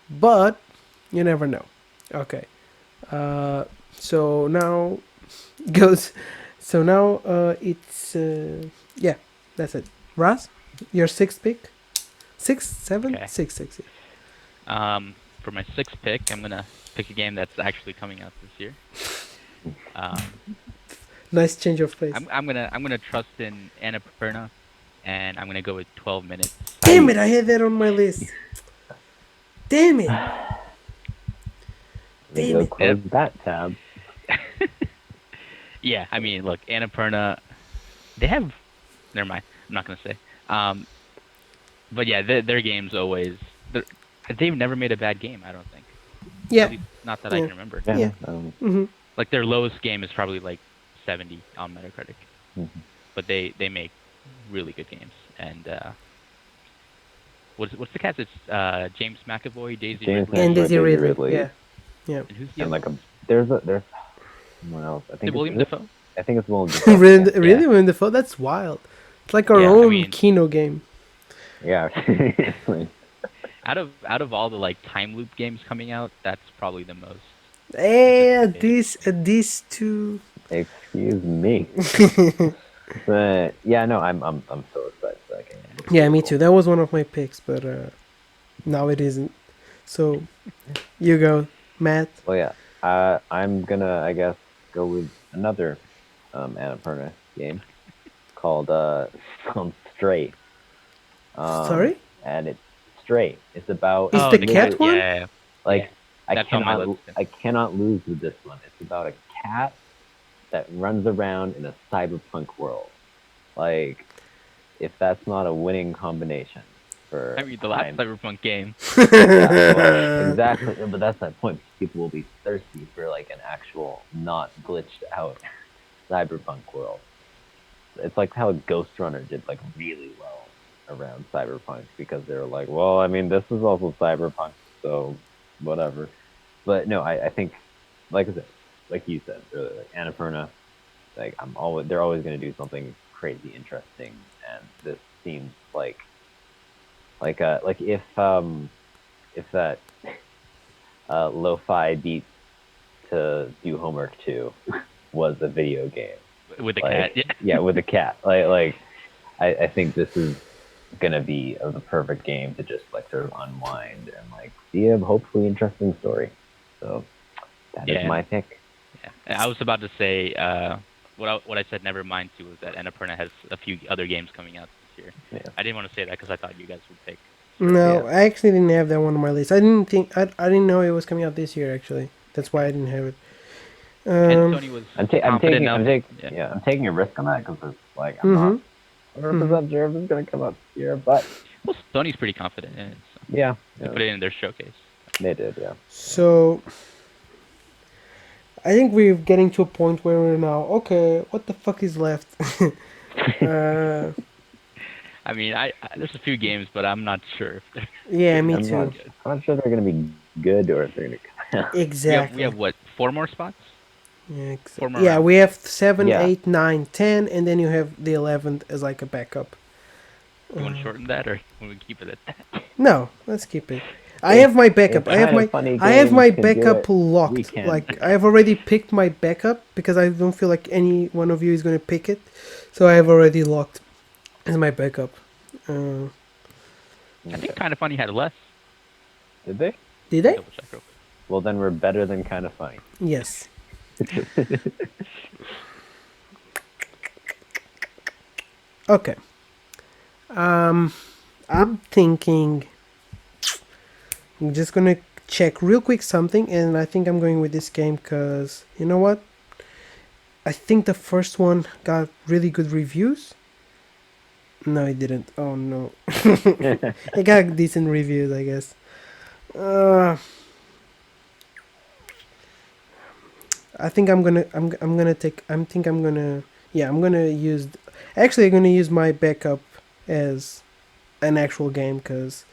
But you never know. Okay. So now goes. So now it's yeah, that's it. Raz, your sixth pick, 6, 7, Okay. 6, 6. Yeah. For my sixth pick, I'm gonna pick a game that's actually coming out this year. Nice change of pace. I'm gonna trust in Annapurna, and I'm gonna go with 12 minutes. Damn it! I had that on my list. Damn it! Maybe Damn go it. close that tab. Yeah, I mean, look, Annapurna, they have. Never mind. I'm not gonna say. But yeah, their games always. They've never made a bad game. I don't think. Yeah. At least not that I Yeah. can remember. Yeah. Mm-hmm. Like their lowest game is probably like 70 on Metacritic, but they make really good games. And what's the cast? It's James McAvoy, Daisy James Ridley, And McAvoy, Daisy Daisy Ridley. Ridley. Yeah. Yeah. and who's the And other? like there's someone else. I Is think it William it's, Dafoe? I think it's William Dafoe. really, yeah. really, Willem Dafoe? That's wild. It's like our Yeah, I own mean- Kino game. Yeah. Out of all the like time loop games coming out, that's probably the most. These two. Excuse me. But yeah, no, I'm so excited for that game. It's Yeah, really me cool. too. That was one of my picks, but now it isn't. So, you go, Matt. Well, yeah. I'm gonna, I guess, go with another Annapurna game called Stray. Sorry? And it's Stray. It's about Is the cat one? Yeah. like That's on my list. I cannot lose with this one. It's about a cat that runs around in a cyberpunk world. Like, if that's not a winning combination for I mean, the last time- Cyberpunk game. Yeah, well, exactly, but that's my point. People will be thirsty for like an actual, not glitched out cyberpunk world. It's like how Ghost Runner did like really well around cyberpunk because they were like, well, I mean, this is also cyberpunk, so whatever. But no, I think, like I said, like you said, like Annapurna, like they're always gonna do something crazy interesting, and this seems like if that Lo-Fi Beats to Do Homework 2 was a video game with the like, cat. Yeah, with a cat. I think this is gonna be the perfect game to just like sort of unwind and like see a hopefully interesting story. So that is my pick. Yeah, and I was about to say what I said. Never mind too was that Annapurna has a few other games coming out this year. Yeah. I didn't want to say that because I thought you guys would pick. No, I actually didn't have that one on my list. I didn't know it was coming out this year. Actually, that's why I didn't have it. And Tony was I'm confident taking I'm taking a risk on that because it's like I'm not 100% sure if it's gonna come out this year, but well, Sony's pretty confident in it. So yeah, they put it in their showcase. They did, yeah. So I think we're getting to a point where we're now okay. What the fuck is left? I mean, there's a few games, but I'm not sure if they're. Yeah, me too. I'm not sure they're gonna be good or if they're gonna come out. Exactly. We have what, 4 more spots? Yeah, rounds. We have 7, 8, 9, 10, and then you have the 11th as like a backup. You want to shorten that, or want we keep it at that? No, let's keep it. I have my backup. I have my backup locked. Like I have already picked my backup because I don't feel like any one of you is going to pick it, so I have already locked as my backup. I think Kind of Funny had less. Did they? Did they? Well, then we're better than Kind of Funny. Yes. Okay. I'm thinking. I'm just gonna check real quick something, and I think I'm going with this game because you know what? I think the first one got really good reviews. No, it didn't. Oh no, it got decent reviews, I guess. I think I'm gonna use. Actually, I'm gonna use my backup as an actual game because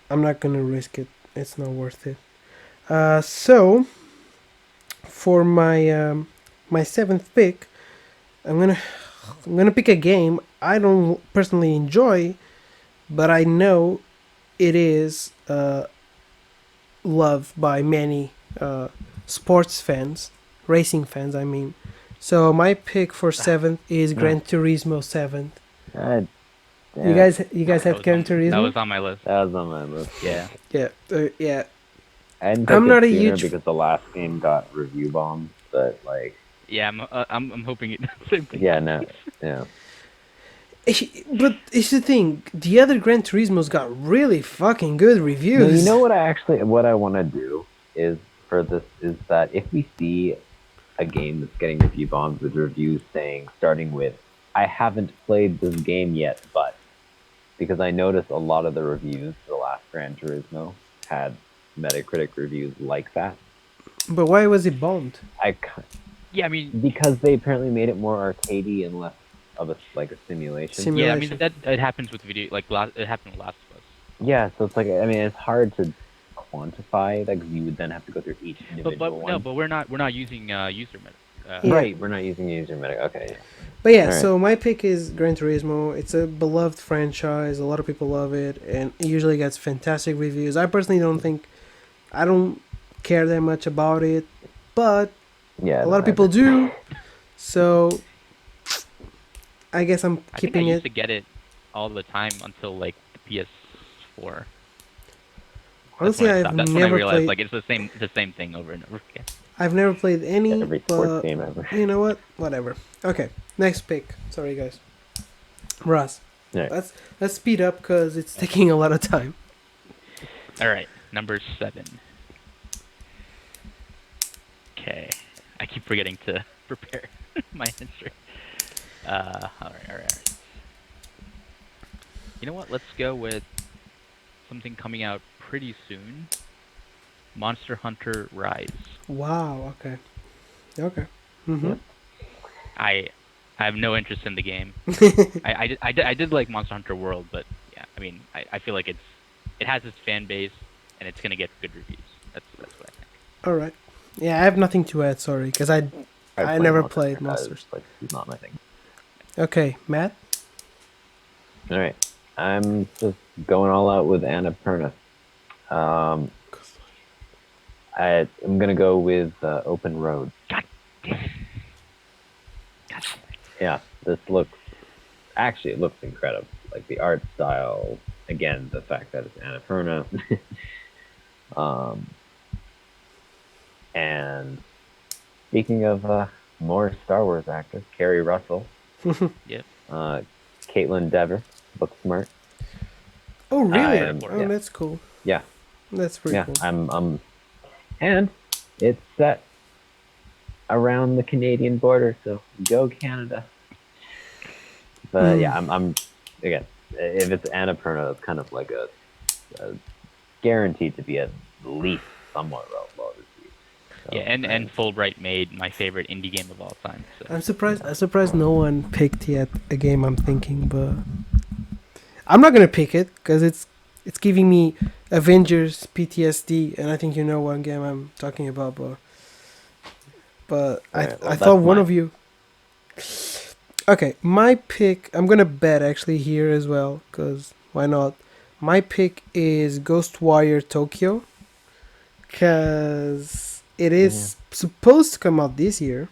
I'm not gonna risk it. It's not worth it. So for my my 7th pick, I'm gonna pick a game I don't personally enjoy, but I know it is loved by many sports fans, racing fans. I mean, so my pick for 7th is Gran Turismo 7. You guys had Gran Turismo? That was on my list. That was on my list. Yeah. Yeah. Yeah. I'm not a huge because the last game got review bombed, but like. Yeah, I'm hoping it. Same thing. Yeah. No. Yeah. But it's the thing. The other Gran Turismos got really fucking good reviews. No, you know what I want to do is for this is that if we see a game that's getting review bombed with reviews starting with I haven't played this game yet, but because I noticed a lot of the reviews for the last Gran Turismo had Metacritic reviews like that. But why was it bombed? Yeah, I mean because they apparently made it more arcadey and less of a simulation. Yeah, I mean that it happens with video it happened with Last of Us. Yeah, so it's like I mean it's hard to quantify that because you would then have to go through each individual one. No, but we're not using user meta. Right, we're not using user meta. Okay. Yeah. But yeah, so my pick is Gran Turismo. It's a beloved franchise. A lot of people love it, and it usually gets fantastic reviews. I personally I don't care that much about it, but a lot of people do. So I guess I'm keeping I it. used to get it all the time until like the PS4. Honestly, that's I've when I never realized played. like it's the same thing over and over again. I've never played any. Every sports game ever. You know what? Whatever. Okay, next pick. Sorry, guys. Ross. Yeah. Let's speed up because it's taking a lot of time. All right, number 7. Okay, I keep forgetting to prepare my answer. All right. You know what? Let's go with something coming out pretty soon. Monster Hunter Rise. Wow. Okay. Mm-hmm. Yeah. I have no interest in the game. I did like Monster Hunter World, but yeah, I mean, I feel like it has its fan base and it's gonna get good reviews. That's what I think. All right. Yeah, I have nothing to add. Sorry, because I never played Monsters. Like, it's not my thing. Okay, Matt. All right. I'm just going all out with Annapurna. Um, I'm gonna go with Open Road. God damn it. God. Yeah, this looks it looks incredible. Like the art style, again, the fact that it's Annapurna, um, and speaking of more Star Wars actors, Kerry Russell, Yep. Caitlin Dever, Booksmart. Oh, really? I'm Oh, yeah, that's cool. yeah, That's pretty yeah. cool. And it's set around the Canadian border, so go Canada. But yeah, I'm again, if it's Annapurna, it's kind of like a guaranteed to be at least somewhat well received. So, Yeah, and Fulbright made my favorite indie game of all time. So I'm surprised. I'm surprised no one picked yet a game I'm thinking, but I'm not gonna pick it because it's giving me Avengers PTSD, and I think you know what game I'm talking about. But Alright, well, I that's thought one mine. of you. Okay, my pick. I'm gonna bet actually here as well, cause why not? My pick is Ghostwire Tokyo, cause it is supposed to come out this year.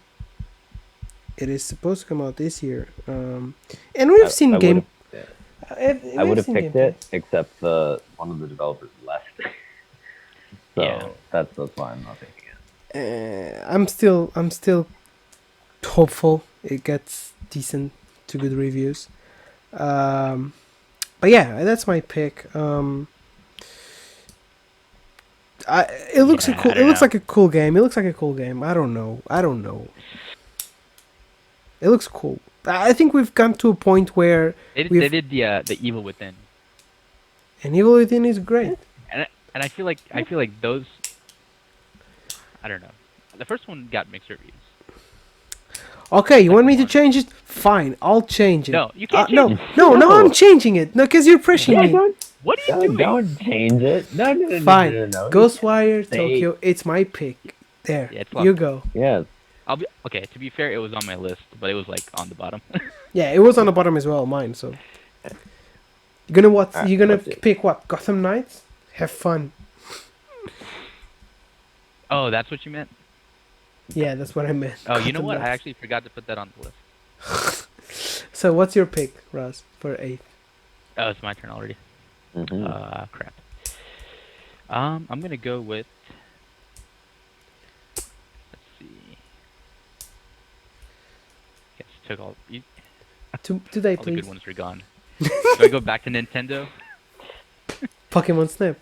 It is supposed to come out this year. And we've seen I would game. have I We've would have seen picked gameplay. it, except one of the developers left. So Yeah. that's why I'm not picking it. I'm still hopeful it gets decent to good reviews. But yeah, that's my pick. It looks Yeah, I It don't looks know. like a cool game. It looks like a cool game. I don't know. It looks cool. I think we've come to a point where They did the Evil Within, an Evil Within is great. and I feel like those. I don't know. The first one got mixed reviews. Okay, you want me to One. change it? Fine, I'll change it. No, you can't No, change it. no, No. I'm changing it. No, because you're pushing me. What are you doing? Don't change it. No. Fine. No. Ghostwire Say- Tokyo. It's my pick. There. Yeah, it's You locked. go. Yes. I'll be okay. To be fair, it was on my list, but it was like on the bottom. Yeah, it was on the bottom as well, mine. So you're gonna what? Alright, You're gonna let's see. pick what? Gotham Knights? Have fun. Oh, that's what you meant. Yeah, that's what I meant. Oh, you know Gotham what? I Knights. actually forgot to put that on the list. So what's your pick, Ross, for 8th? Oh, it's my turn already. Mhm. Crap. I'm gonna go with. Let's see. Guess took all Today, all the please. good ones are gone. Do I go back to Nintendo? Pokemon Snap.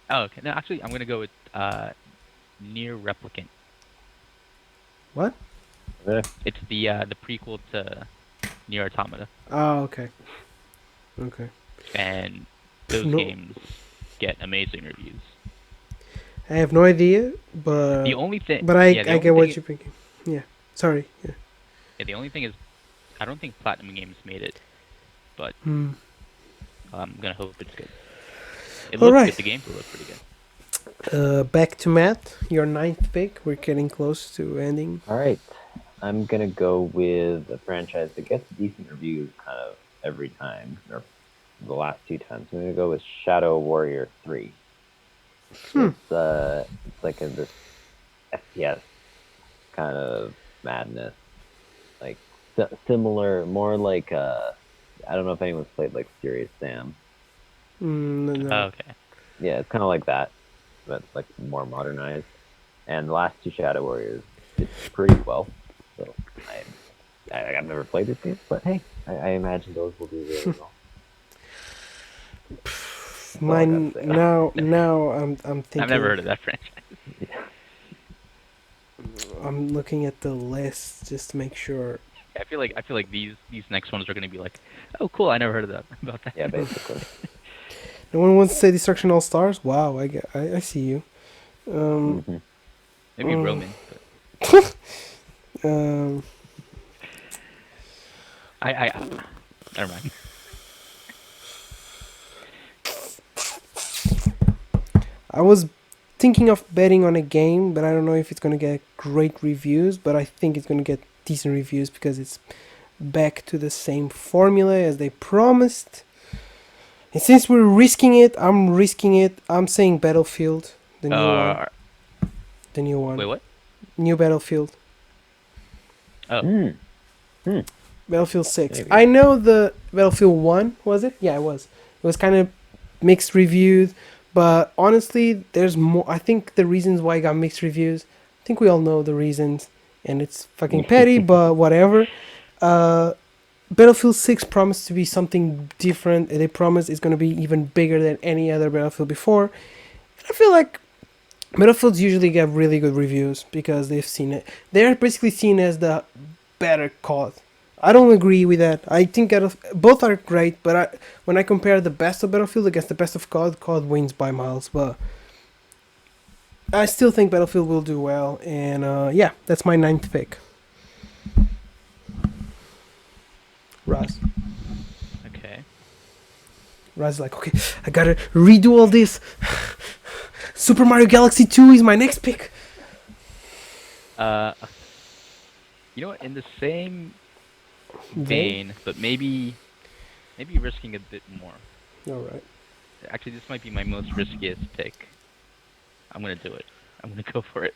Oh, okay. No, actually, I'm gonna go with Near Replicant. What? It's the prequel to Near Automata, Oh, okay. Okay. and those No. games get amazing reviews. I have no idea, but The only thing, but I yeah, the I only get what thing- you're thinking. Yeah. Sorry. Yeah. Yeah, the only thing is, I don't think Platinum Games made it, but Hmm. I'm gonna hope it's good. It All looks right. good. The gameplay looks pretty good. Back to Matt. Your 9th pick. We're getting close to ending. All right. I'm gonna go with a franchise that gets decent reviews kind of every time, or the last 2 times. I'm gonna go with Shadow Warrior 3. It's like this FPS kind of madness, like similar, more like I don't know if anyone's played like Serious Sam. No. Oh, okay. Yeah, it's kind of like that, but like more modernized. And the last 2 Shadow Warriors did pretty well. So I've never played this game, but hey, I imagine those will do really well. all I Mine gotta say. now. I'm thinking. I've never heard of that franchise. I'm looking at the list just to make sure. I feel like these next ones are gonna be like, oh, cool. I never heard of that about that. Yeah, basically. No one wants to say Destruction All Stars. Wow, I see you. Mhm. Maybe Mm. Roman. But Um, I never mind. I was thinking of betting on a game, but I don't know if it's gonna get great reviews. But I think it's gonna get decent reviews because it's back to the same formula as they promised. And since we're risking it, I'm saying Battlefield, the new one. Uh, The new one. wait, what? New Battlefield. Oh, Battlefield 6. Maybe. I know the Battlefield 1, was it? Yeah, it was. It was kind of mixed reviews, but honestly, there's more. I think the reasons why it got mixed reviews, I think we all know the reasons, and it's fucking petty, but whatever. Battlefield 6 promised to be something different, and they promised it's going to be even bigger than any other Battlefield before. And I feel like Battlefields usually get really good reviews because they've seen it. They're basically seen as the better COD. I don't agree with that. I think both are great, but when I compare the best of Battlefield against the best of COD, COD wins by miles. But I still think Battlefield will do well, and yeah, that's my 9th pick. Raz. okay. Raz is like, okay, I gotta redo all this. Super Mario Galaxy 2 is my next pick. You know what? In the same vein, but maybe risking a bit more. All right. Actually, this might be my most riskiest pick. I'm gonna do it. I'm gonna go for it.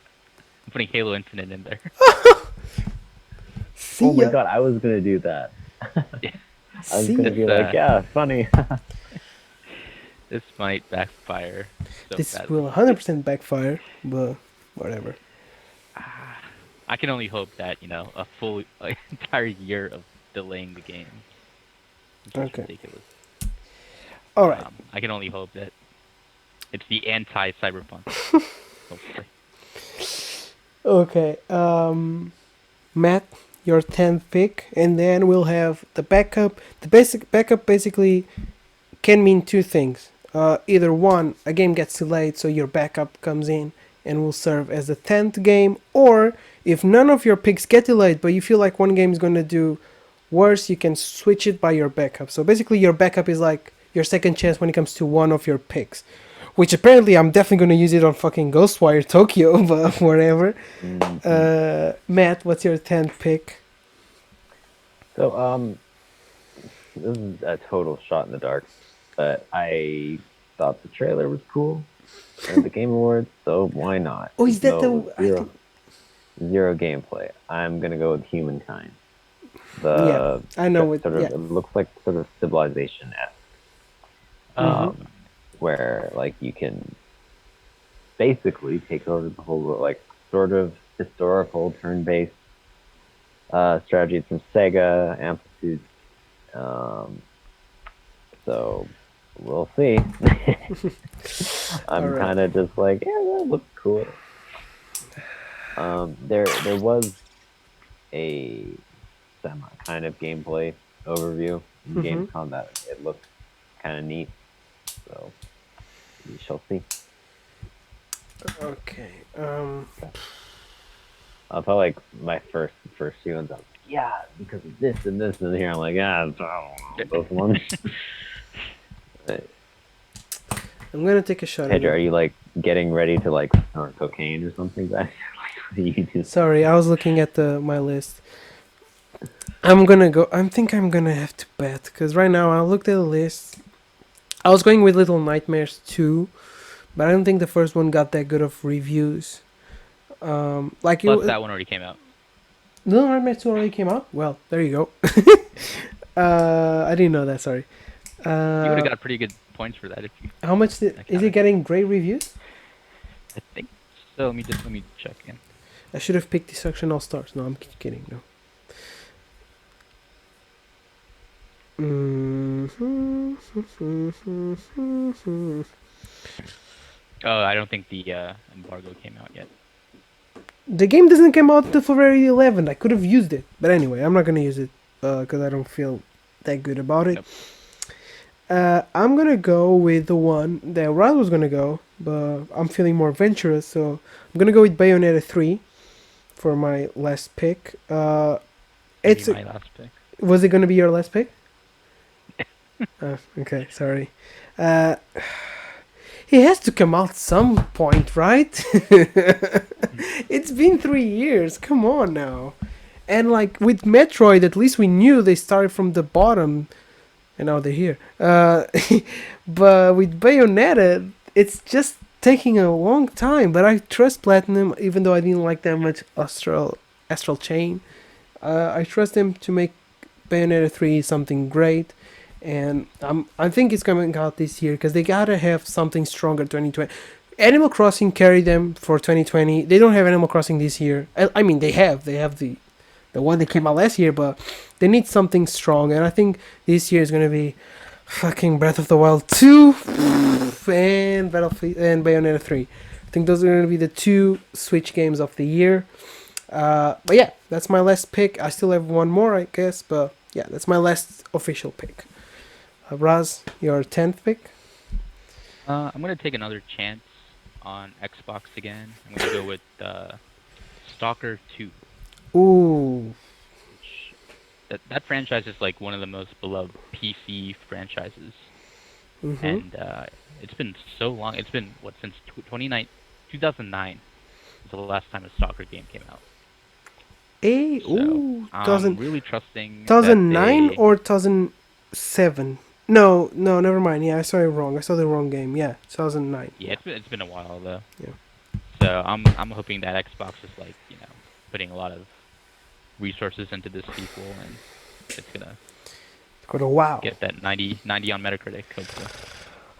I'm putting Halo Infinite in there. See Oh my ya. god, I was gonna do that. I was See gonna ya. be like, yeah, funny. This might backfire. So This badly. will 100% backfire, but whatever. I can only hope that a full entire year of delaying the game. It's just Okay. ridiculous. All right. I can only hope that it's the anti-cyberpunk. Hopefully. Okay. Matt, your 10th pick, and then we'll have the backup. The basic backup basically can mean two things. Either one, a game gets delayed, so your backup comes in and will serve as the 10th game, or if none of your picks get delayed, but you feel like one game is going to do worse, you can switch it by your backup. So basically, your backup is like your second chance when it comes to one of your picks. Which apparently I'm definitely going to use it on fucking Ghostwire Tokyo, but whatever. Matt, what's your 10th pick? So, this is a total shot in the dark, but I thought the trailer was cool at the Game Awards, so why not? Oh, is that No, the... zero gameplay. I'm gonna go with Humankind. Yeah, I know it, Sort of, yeah. It looks like sort of Civilization-esque, where like you can basically take over the whole like sort of historical turn-based strategy. It's from Sega, Amplitude. So we'll see. I'm Alright. kind of just like, yeah, that looks cool. There was a semi kind of gameplay overview in Gamescom that it looked kind of neat. So we shall see. Okay. I felt like my first few ones, I was like, yeah, because of this and this and here. I'm like, I don't know, those ones. I'm going to take a shot at Pedro, are it. you like getting ready to like snort cocaine or something back? What do you do? Sorry, I was looking at my list. I'm going to go... I think I'm going to have to bet, because right now I looked at the list. I was going with Little Nightmares 2, but I don't think the first one got that good of reviews. Like Plus, that one already came out. Little Nightmares 2 already came out? Well, there you go. I didn't know that, sorry. You would have got pretty good points for that if you. How much is it getting great reviews? I think so. Let me check in. I should have picked Destruction All Stars. No, I'm kidding. No. Oh, I don't think the embargo came out yet. The game doesn't come out until February 11th. I could have used it, but anyway, I'm not gonna use it because I don't feel that good about it. Nope. I'm gonna go with the one that Rod was gonna go, but I'm feeling more adventurous, so I'm gonna go with Bayonetta 3 for my last pick. It's my last pick. Was it gonna be your last pick? Okay, sorry. It has to come out some point, right? It's been 3 years. Come on now. And like with Metroid, at least we knew they started from the bottom, and now they're here. But with Bayonetta, it's just taking a long time. But I trust Platinum, even though I didn't like that much Astral Chain. I trust them to make Bayonetta 3 something great. And I think it's coming out this year because they gotta have something stronger 2020. Animal Crossing carried them for 2020. They don't have Animal Crossing this year. I mean, they have the one that came out last year, but they need something strong. And I think this year is gonna be fucking Breath of the Wild 2 and Battlefield and Bayonetta 3. I think those are gonna be the two Switch games of the year. But yeah, that's my last pick. I still have one more, I guess, but yeah, that's my last official pick. Raz, your 10th pick? I'm gonna take another chance on Xbox again. I'm gonna go with Stalker 2. Ooh. Which, that franchise is like one of the most beloved PC franchises, Mm-hmm. and it's been so long. It's been what since 2009 was the last time a Stalker game came out. So I'm really trusting that 2009 they. or 2007? No, never mind. Yeah, I saw it wrong. I saw the wrong game. Yeah, 2009. Yeah, it's been a while though. Yeah. So I'm hoping that Xbox is like putting a lot of resources into this sequel, and it's gonna Got a wow. get that 90 on Metacritic, hopefully.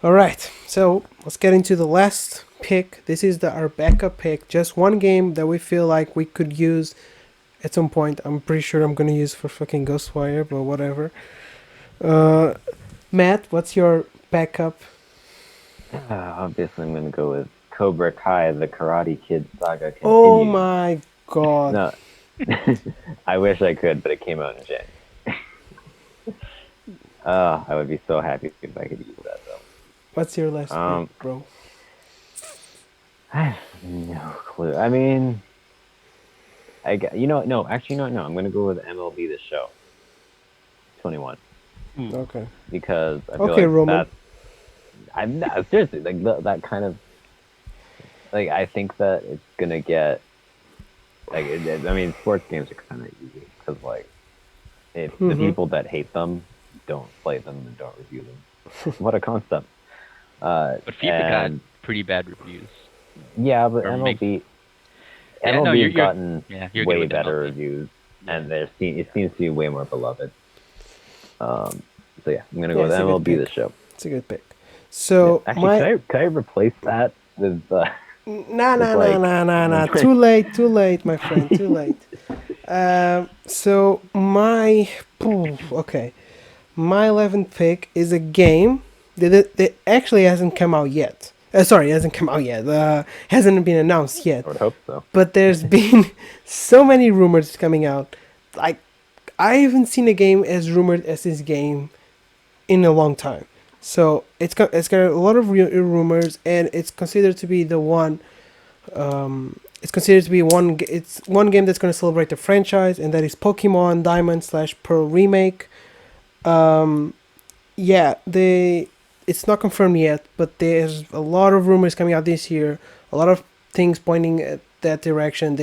All right, so let's get into the last pick. This is our backup pick. Just one game that we feel like we could use at some point. I'm pretty sure I'm gonna use for fucking Ghostwire, but whatever. Matt, what's your backup? Obviously, I'm gonna go with Cobra Kai: The Karate Kid Saga Continued. Oh my god! No, I wish I could, but it came out in January. I would be so happy if I could use that though. What's your last pick, bro? I have no clue. I mean, no. I'm gonna go with MLB The Show 21. Okay. Because I feel Okay, like Roman. that's, I'm not, seriously like that kind of like I think that it's gonna get like I mean sports games are kind of easy because like if the people that hate them don't play them and don't review them. What a concept. But FIFA got pretty bad reviews. Yeah, but Or MLB Yeah, no, MLB's gotten you're good way with better MLB. reviews, and it seems to be way more beloved. So yeah, I'm gonna Yeah, go with it's a good MLB pick. The Show. It's a good pick. So Actually, my can I replace that with nah. Too late, my friend. Too late. So my okay, my 11th pick is a game that actually hasn't come out yet. Sorry, it hasn't come out yet. Hasn't been announced yet. I would hope so. But there's been so many rumors coming out. Like, I haven't seen a game as rumored as this game in a long time. So it's got a lot of rumors, and it's considered to be the one. It's considered to be one. It's one game that's going to celebrate the franchise, and that is Pokemon Diamond/Pearl remake. Yeah, it's not confirmed yet, but there's a lot of rumors coming out this year. A lot of things pointing at that direction.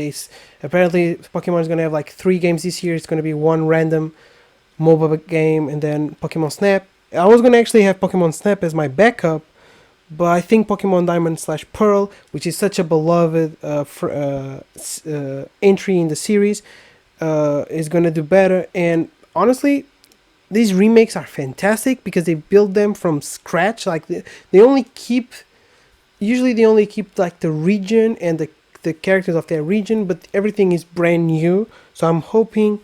Apparently Pokemon is going to have like 3 games this year. It's going to be one random mobile game and then Pokemon Snap. I was going to actually have Pokemon Snap as my backup, but I think Pokemon Diamond/Pearl, which is such a beloved entry in the series, is going to do better. And honestly, these remakes are fantastic because they build them from scratch. Like they only keep like the region and the characters of their region, but everything is brand new. So I'm hoping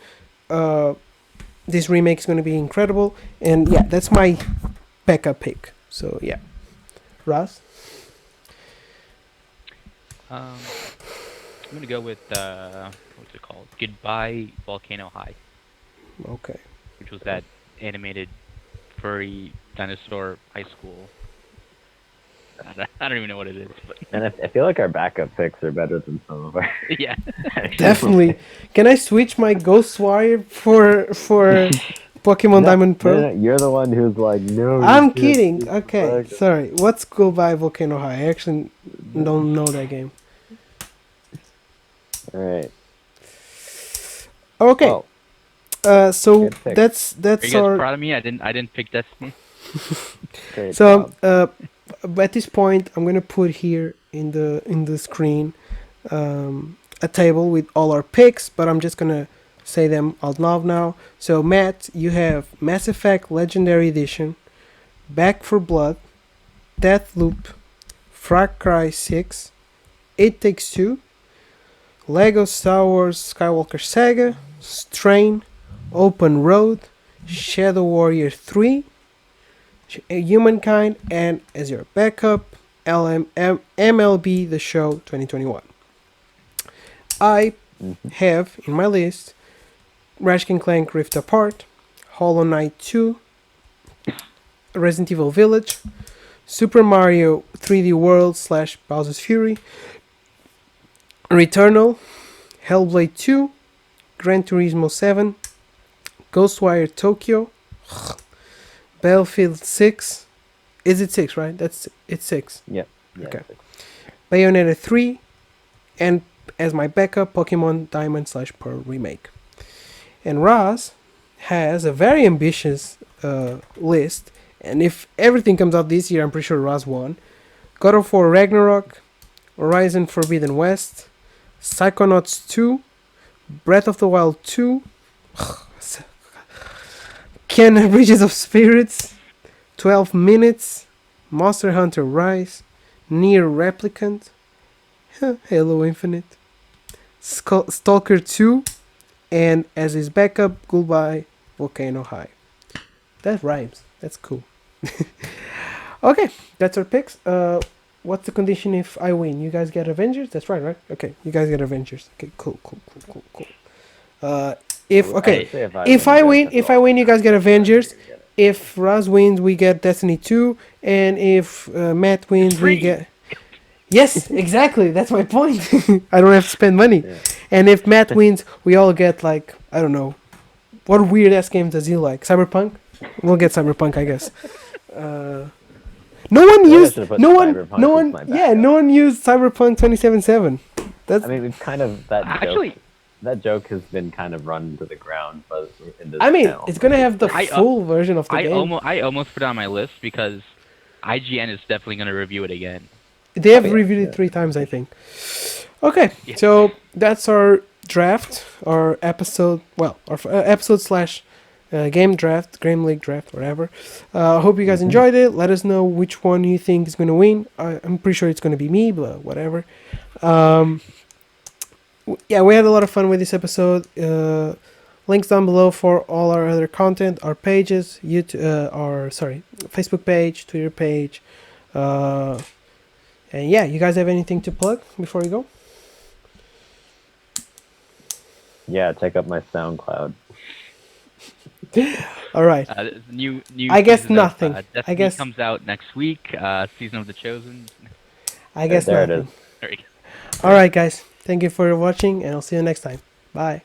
this remake is going to be incredible. And yeah, that's my backup pick. So yeah, Ross. I'm gonna go with what's it called? Goodbye Volcano High, Okay. which was that animated furry dinosaur high school. I don't even know what it is, but And I feel like our backup picks are better than some of our. yeah. Definitely. Can I switch my Ghostwire for Pokemon Diamond Pearl? No, you're the one who's like, no. I'm you can't kidding. do Okay, backup. sorry. Let's go by Volcano High. I actually don't know that game. All right. Okay. So good pick. that's Are you guys our. proud of me? I didn't pick Destiny. Great So job. at this point, I'm gonna put here in the screen a table with all our picks, but I'm just gonna say them out loud now. So Matt, you have Mass Effect Legendary Edition, Back for Blood, Deathloop, Far Cry 6, It Takes Two, Lego Star Wars Skywalker Saga, Strain, Open Road, Shadow Warrior 3, Humankind, and as your backup, MLB The Show 2021. I Mhm. have in my list Ratchet and Clank Rift Apart, Hollow Knight 2, Resident Evil Village, Super Mario 3D World / Bowser's Fury, Returnal, Hellblade 2, Gran Turismo 7, Ghostwire Tokyo, Battlefield 6. Is it 6, right? It's 6. Yep. Yeah, Okay. six. Bayonetta 3, and as my backup, Pokemon Diamond / Pearl Remake. And Raz has a very ambitious list, and if everything comes out this year, I'm pretty sure Raz won. God of War Ragnarok, Horizon Forbidden West, Psychonauts 2, Breath of the Wild 2, Ken Bridges of Spirits, 12 Minutes, Monster Hunter Rise, Nier Replicant, Halo Infinite, Stalker 2, and as his backup, Goodbye Volcano High. That rhymes. That's cool. Okay, that's our picks. What's the condition if I win? You guys get Avengers? That's right? Okay, you guys get Avengers. Okay, cool. If okay, Say if I win, you guys if I win, you guys get Avengers. If Raz wins, we get Destiny 2, and if Matt wins, we Free. get. Yes, exactly. That's my point. I don't have to spend money. Yeah. And if Matt wins, we all get like I don't know, what weird ass games does he like? Cyberpunk? We'll get Cyberpunk, I guess. No one Maybe I used. should've put No one. Cyberpunk No as one. my Yeah, backup. no one used Cyberpunk 2077. That's. I mean, we've kind of Actually, that joke has been kind of run to the ground, but in this I mean, channel. it's gonna have the I, full version of the I game. almost put it on my list because IGN is definitely gonna review it again. They have yeah, reviewed it yeah. 3 times, I think. Okay, Yeah. so that's our draft, our episode. Well, our episode / game draft, game league draft, whatever. I hope you guys enjoyed it. Let us know which one you think is gonna win. I'm pretty sure it's gonna be me, but whatever. Yeah, we had a lot of fun with this episode. Links down below for all our other content, our pages, Facebook page, Twitter page. And yeah, you guys have anything to plug before we go? Yeah, check out my SoundCloud. All right. New. I guess season nothing. Of, I Destiny guess- comes out next week. Season of the Chosen. I guess there nothing. it is. There we go. All right, guys. Thank you for watching, and I'll see you next time. Bye.